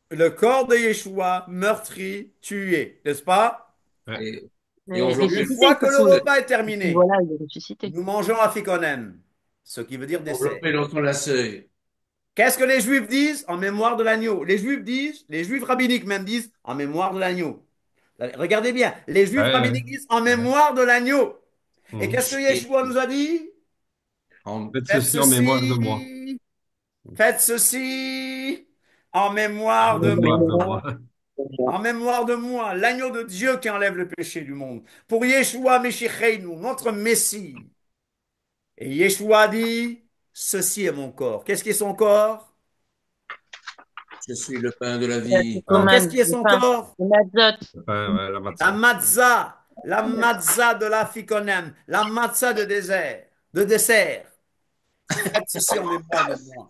le corps de Yeshua meurtri, tué, n'est-ce pas? Ouais. Et Et enveloppé, Une ressuscité fois que le surtout. repas est terminé, Voilà, il est ressuscité. nous mangeons afikonem, ce qui veut dire dessert. enveloppé dans ton lacet. Qu'est-ce que les Juifs disent en mémoire de l'agneau? Les Juifs rabbiniques même disent en mémoire de l'agneau. Regardez bien, les Juifs Ouais, ouais, rabbiniques disent en ouais. mémoire de l'agneau. Et Mhm. qu'est-ce que Yeshua nous a dit? Faites Faites ceci en mémoire de moi. ceci, faites ceci en En mémoire de mémoire de moi. moi. En mémoire de moi, l'agneau de Dieu qui enlève le péché du monde. Pour Yeshua Meshicheinu, notre Messie. Et Yeshua dit, ceci est mon corps. Qu'est-ce qui est son corps? Je suis le pain de la La vie. Qu'est-ce ficomane, qui est le son pain, corps? le matzot. Ouais, ouais, la La matzah. matzah. La matzah de la Fikonem. La matzah de dessert. Faites ceci en mémoire de moi.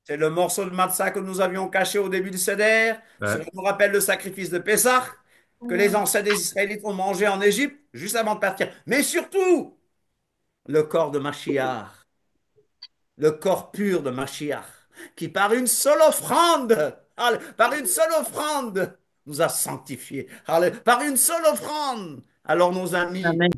C'est le morceau de matzah que nous avions caché au début du Seder. Cela Ouais. nous rappelle le sacrifice de Pessah que les ancêtres des Israélites ont mangé en Égypte juste avant de partir. Mais surtout, le corps de Mashiach, le corps pur de Mashiach, qui par une seule offrande, nous a sanctifiés. Par une seule offrande. Alors nos amis, Amen.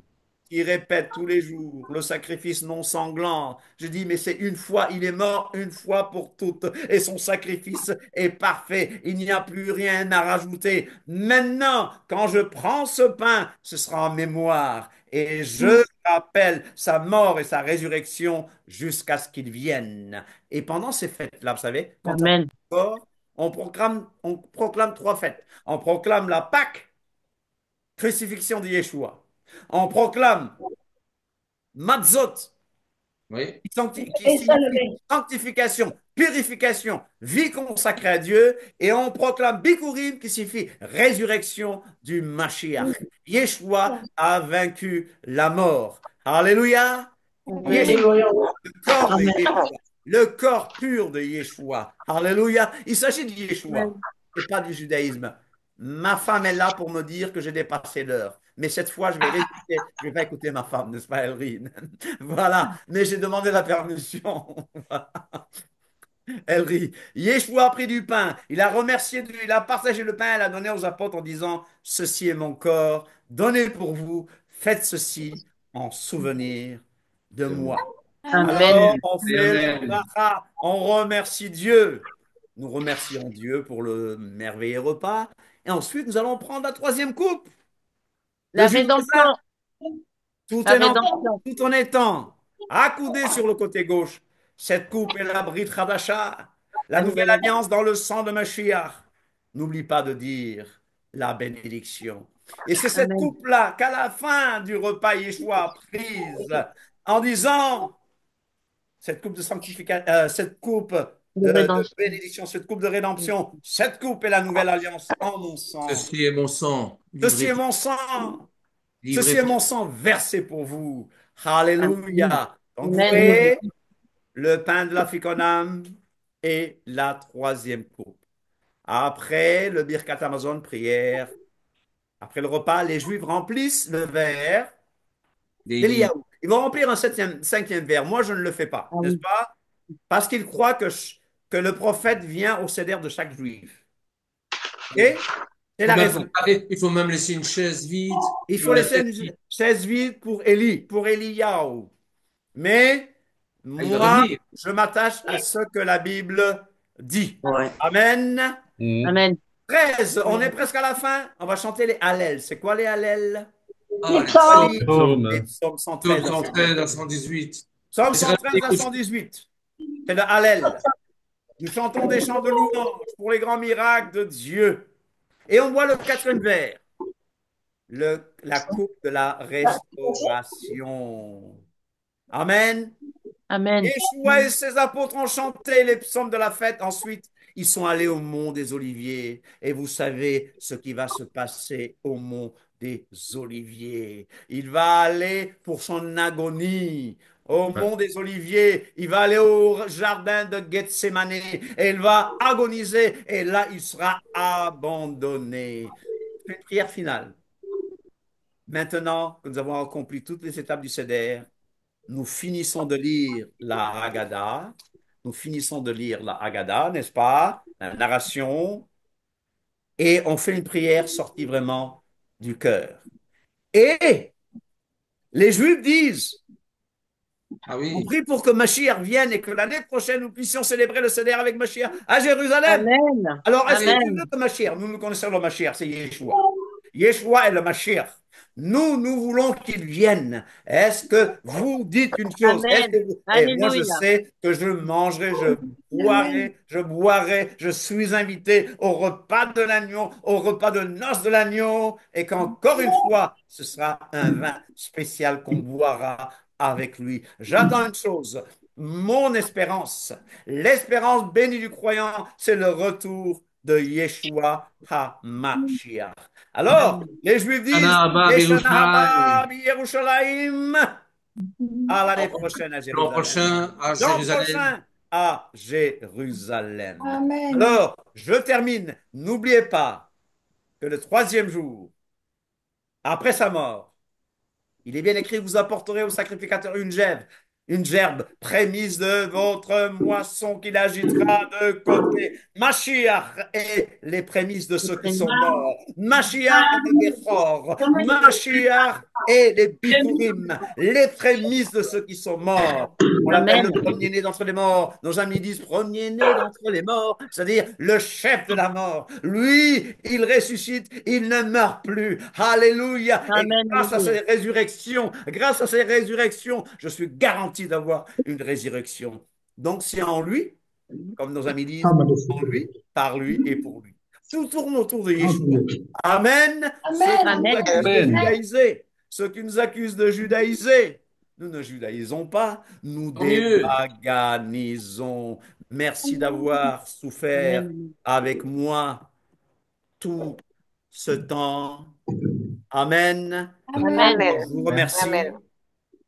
qui répète tous les jours le sacrifice non sanglant. Je dis, mais c'est une fois, il est mort une fois pour toutes et son sacrifice est parfait. Il n'y a plus rien à rajouter. Maintenant, quand je prends ce pain, ce sera en mémoire et je rappelle sa mort et sa résurrection jusqu'à ce qu'il vienne. Et pendant ces fêtes-là, vous savez, quand on Amen. est mort, on proclame trois fêtes. On proclame la Pâque, crucifixion de Yeshua. On proclame Matzot, Oui. qui Et ça signifie levé. sanctification, purification, vie consacrée à Dieu. Et on proclame Bikurim, qui signifie résurrection du Mashiach. Yeshua a vaincu la mort. Alléluia. Amen. Yeshua, le corps de Amen. Yeshua, le corps pur de Yeshua. Alléluia. Il s'agit de Yeshua et pas du judaïsme. Ma femme est là pour me dire que j'ai dépassé l'heure. Mais cette fois, je vais résister. Je vais pas écouter ma femme, n'est-ce pas, Elrine? Voilà. Mais j'ai demandé la permission. Elle rit. Yeshua a pris du pain. Il a remercié Dieu. Il a partagé le pain. Il a donné aux apôtres en disant, ceci est mon corps. Donnez pour vous. Faites ceci en souvenir de moi. Amen. Alors, on fait la Amen. bracha, on remercie Dieu. Nous remercions Dieu pour le merveilleux repas. Et ensuite, nous allons prendre la troisième coupe. Le La jus de rédemption. raisin, tout La en, rédemption. tout en étant accoudé sur le côté gauche. Cette coupe est la Brit Hadasha, la La nouvelle nouvelle alliance dans le sang de Mashiach. N'oublie pas de dire la bénédiction. Et c'est cette Amen. coupe-là qu'à la fin du repas, Yeshua a prise en disant cette coupe de sanctification, cette coupe De de rédemption. bénédiction, cette coupe de rédemption, cette coupe est la nouvelle alliance en mon sang. Ceci est mon sang, Ceci livré est pour, mon sang. livré Ceci est pour. mon sang versé pour vous. Amen. Alléluia. Donc vous Amen. voyez le pain de la Fikonam et la troisième coupe. Après le Birkat Amazon, prière. Après le repas, les Juifs remplissent le verre Daily. d'Eliyahu. Ils vont remplir un cinquième verre. Moi, je ne le fais pas, Ah n'est-ce oui. pas? Parce qu'ils croient que le prophète vient au seder de chaque Juif. Et c'est la raison. Il faut même laisser une chaise vide Il sur faut la laisser tête. une chaise vide pour Élie, pour Eliyahu. Mais Il va moi, revenir. je m'attache à ce que la Bible dit. Ouais. Amen. Amen. 13, on est presque à la fin. On va chanter les Hallel. C'est quoi les Hallel? Ah, Les les psaumes. Les Psaume. psaumes psaumes 113 à 113 à 118. 118. Psaume Et c'est 113 à 118. C'est le Hallel. Nous chantons des chants de louange pour les grands miracles de Dieu. Et on boit le quatrième verre, la coupe de la restauration. Amen. Amen. Yeshua et ses apôtres ont chanté les psaumes de la fête. Ensuite, ils sont allés au mont des Oliviers. Et vous savez ce qui va se passer au mont des Oliviers. Il va aller pour son agonie. Au mont des Oliviers, il va aller au jardin de Gethsemane et il va agoniser et là il sera abandonné. Une prière finale. Maintenant que nous avons accompli toutes les étapes du Seder, nous finissons de lire la Haggadah. Nous finissons de lire la Haggadah, n'est-ce pas? La narration. Et on fait une prière sortie vraiment du cœur. Et les Juifs disent, Ah on oui. prie pour que Mashiach vienne et que l'année prochaine, nous puissions célébrer le Seder avec Mashiach à Jérusalem. Amen. Alors, est-ce que tu Amen. veux que Mashiach, nous connaissons le Mashiach, c'est Yeshua. Yeshua est le Mashiach. Nous voulons qu'il vienne. Est-ce que vous dites une chose? Amen. Et moi, je Alléluia. sais que je mangerai, je boirai, je suis invité au repas de l'agneau, au repas de noces de l'agneau, et qu'encore une fois, ce sera un vin spécial qu'on boira avec lui. J'attends une chose. Mon espérance, l'espérance bénie du croyant, c'est le retour de Yeshua HaMashiach. Alors, Amen. les Juifs disent, Shana Haba Yeshana Yerushalayim. haba Yerushalayim, à l'année prochaine à L'an Jérusalem. prochain à L'an Jérusalem. prochain à Jérusalem. Amen. Alors, je termine. N'oubliez pas que le troisième jour, après sa mort, il est bien écrit, vous apporterez au sacrificateur une gerbe prémisse de votre moisson qu'il agitera de côté. Mashiach est les prémices de ceux qui sont morts. Mashiach est le Béchor. Mashiach et les Bikurim, les prémices de ceux qui sont morts. On l'appelle Amen. le premier-né d'entre les morts. Nos amis disent premier-né d'entre les morts, c'est-à-dire le chef de la mort. Lui, il ressuscite, il ne meurt plus. Alléluia. Et Amen. grâce à ces résurrections, je suis garanti d'avoir une résurrection. Donc, c'est en lui, comme nos amis disent, en lui, par lui et pour lui. Tout tourne autour de Yeshua. Amen. Ceux qui Amen. nous Amen. accusent de Amen. judaïser, ceux qui nous accusent de judaïser, nous ne judaïsons pas, nous Tant mieux. dépaganisons. Merci d'avoir souffert Amen. avec moi tout ce temps. Amen. Amen. Amen. Alors, je vous remercie. Amen.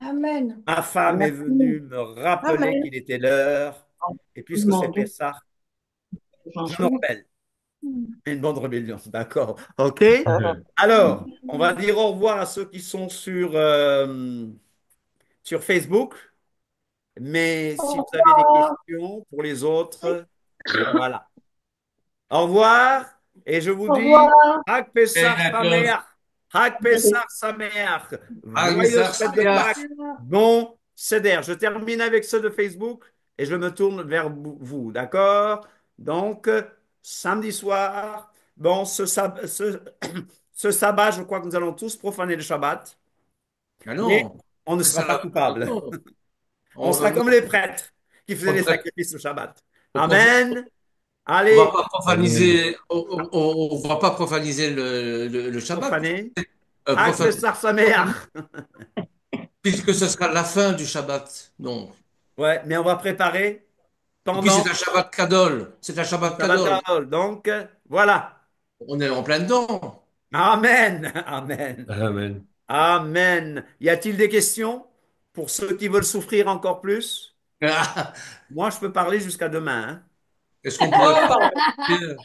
Amen. Ma femme est Merci. venue me rappeler Amen. qu'il était l'heure. Et puisque c'est Pessah, je me rebelle. Une bande rébellion, d'accord. OK. Alors, on va dire au revoir à ceux qui sont sur Facebook. Mais si Au vous avez des revoir. questions pour les autres, voilà. Au revoir. Et je vous Au dis, revoir. Hag Pessah Yaakov. Sameach. Hag Pessah Sameach. Hag Joyeuse Pessah fête de Sameach. Pâques. Bon Seder. Je termine avec ceux de Facebook et je me tourne vers vous, d'accord? Donc, samedi soir, bon, ce sabbat, je crois que nous allons tous profaner le Shabbat, Ah mais non, on ne c'est sera ça pas la... coupable. non. On sera Non, comme les prêtres qui faisaient on les ne sacrifices au Shabbat. prof- Amen. on va Allez, pas Amen. profaniser, on va pas profaniser le Shabbat, profaner. Hag profaner, Pessah Sameach. puisque ce sera la fin du Shabbat. Donc, Ouais, mais on va préparer et puis c'est pendant un Shabbat Kadol, c'est un le Shabbat Shabbat Kadol. Gadol. Donc, voilà. On est en plein dedans. Amen. Amen. Amen. Amen. Y a-t-il des questions pour ceux qui veulent souffrir encore plus? Moi, je peux parler jusqu'à demain, hein. Est-ce qu'on pourrait pas faire une prière?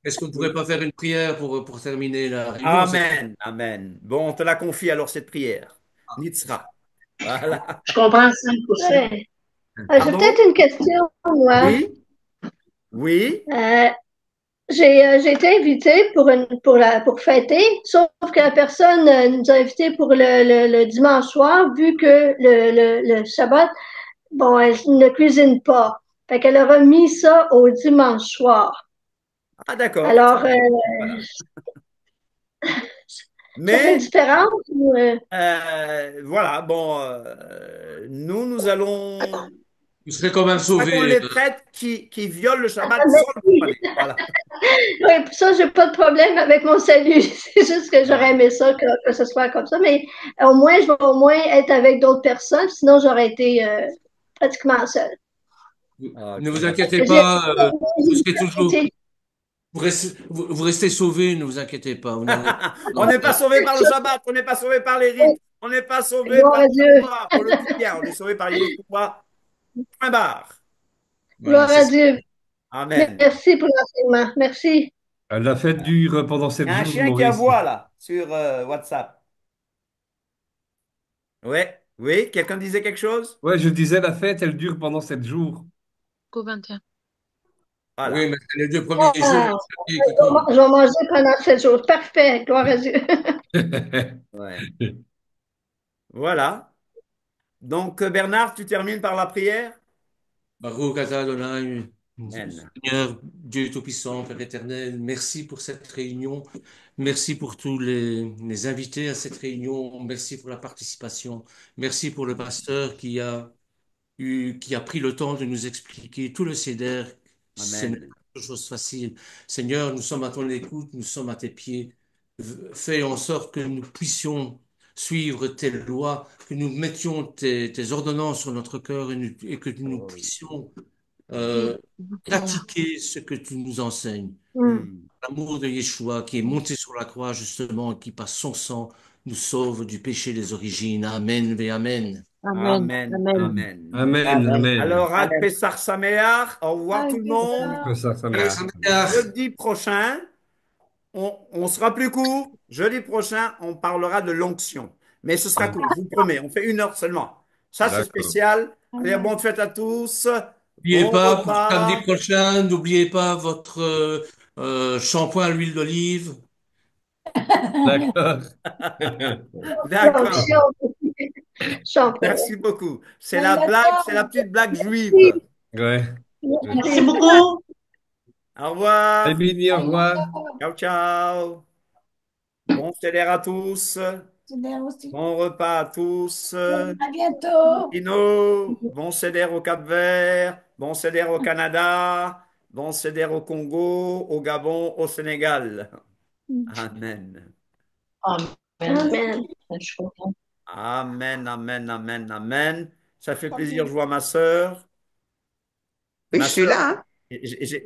Est-ce qu'on pourrait pas faire une prière pour terminer la réunion? Amen. Amen. Bon, on te la confie alors cette prière. Nitzra. Voilà. Je comprends 5%. Ouais. J'ai Pardon? peut-être une question, moi. Oui? Oui? Euh, j'ai été invitée pour fêter, sauf que la personne nous a invités pour le dimanche soir, vu que le Shabbat, bon, elle ne cuisine pas. Fait qu'elle a remis ça au dimanche soir. Ah, d'accord. Très Alors, bien. Voilà. ça fait une Mais, différence? voilà, bon, nous allons. Vous serez quand même Nous serons comme sauvés. les prêtres qui violent le Shabbat sans le Merci. profaner. Voilà. Oui, pour ça, j'ai pas de problème avec mon salut. C'est juste que j'aurais Voilà. aimé ça, que ce soit comme ça. Mais au moins, je vais au moins être avec d'autres personnes. Sinon, j'aurais été pratiquement seule. Ne OK. vous Parce inquiétez que pas, vous serez j'ai toujours, été. vous restez sauvés, ne vous inquiétez pas. Vous n'avez On non, n'est pas sauvé par le Shabbat, on n'est pas sauvé par les rites, on n'est pas sauvé Gloire par à Dieu. Yeshua. On le dit bien, on est sauvé par Yeshua. Point barre. voilà, Gloire c'est à ça. Dieu. Amen. Merci pour l'enseignement. Merci. La fête dure pendant Il y 7 a un jours, chien qui Maurice. aboie là sur WhatsApp. Ouais, oui, quelqu'un disait quelque chose? Ouais, je disais, la fête, elle dure pendant 7 jours. Qu'au 21. Oui, Voilà. mais c'est les 2 premiers jours Ah, qui comptent. je vais manger pendant 7 jours. Parfait. Gloire à Dieu. Ouais. Voilà. Donc, Bernard, tu termines par la prière? Baruch atah Adonai, Amen. Seigneur, Dieu Tout-Puissant, Père éternel, merci pour cette réunion. Merci pour tous les invités à cette réunion. Merci pour la participation. Merci pour le pasteur qui a pris le temps de nous expliquer tout le CEDER. Ce n'est pas Amen. une chose facile. Seigneur, nous sommes à ton écoute, nous sommes à tes pieds. Fais en sorte que nous puissions suivre tes lois, que nous mettions tes ordonnances sur notre cœur et que nous Oh oui. puissions Oui, euh, Seigneur. pratiquer ce que tu nous enseignes. Hmm. L'amour de Yeshua qui est monté sur la croix justement et qui par son sang nous sauve du péché des origines. Amen et Amen. Amen. Amen. Amen. Amen. Amen, Amen. amen. Alors, Hag Amen. Pessah Sameach, au revoir tout le monde. Que ça Avec marche. sa Et mère. jeudi prochain, on sera plus court. Jeudi prochain, on parlera de l'onction. Mais ce sera court, je vous promets. On fait 1 heure seulement. Ça, c'est D'accord. spécial. Allez, bonne fête à tous. N'oubliez Bon pas, pour samedi repas. prochain, n'oubliez pas votre shampoing à l'huile d'olive. D'accord. Donc, D'accord. si on peut. Merci beaucoup. C'est Mais la blague, c'est la d'accord. petite blague Merci. juive. Ouais. Merci beaucoup. Au revoir. Émilie, au À revoir. bientôt. Ciao, ciao. Bon CEDER à tous. C'est bien aussi. Bon repas à tous. À bientôt. Ino, bon CEDER au Cap-Vert. Bon CEDER au Canada. Bon CEDER au Congo, au Gabon, au Sénégal. Amen. Amen. Amen. Je suis contente. Amen, amen, amen, amen. Ça fait plaisir, je vois ma sœur. Oui, je Ma suis sœur, là, hein. j'ai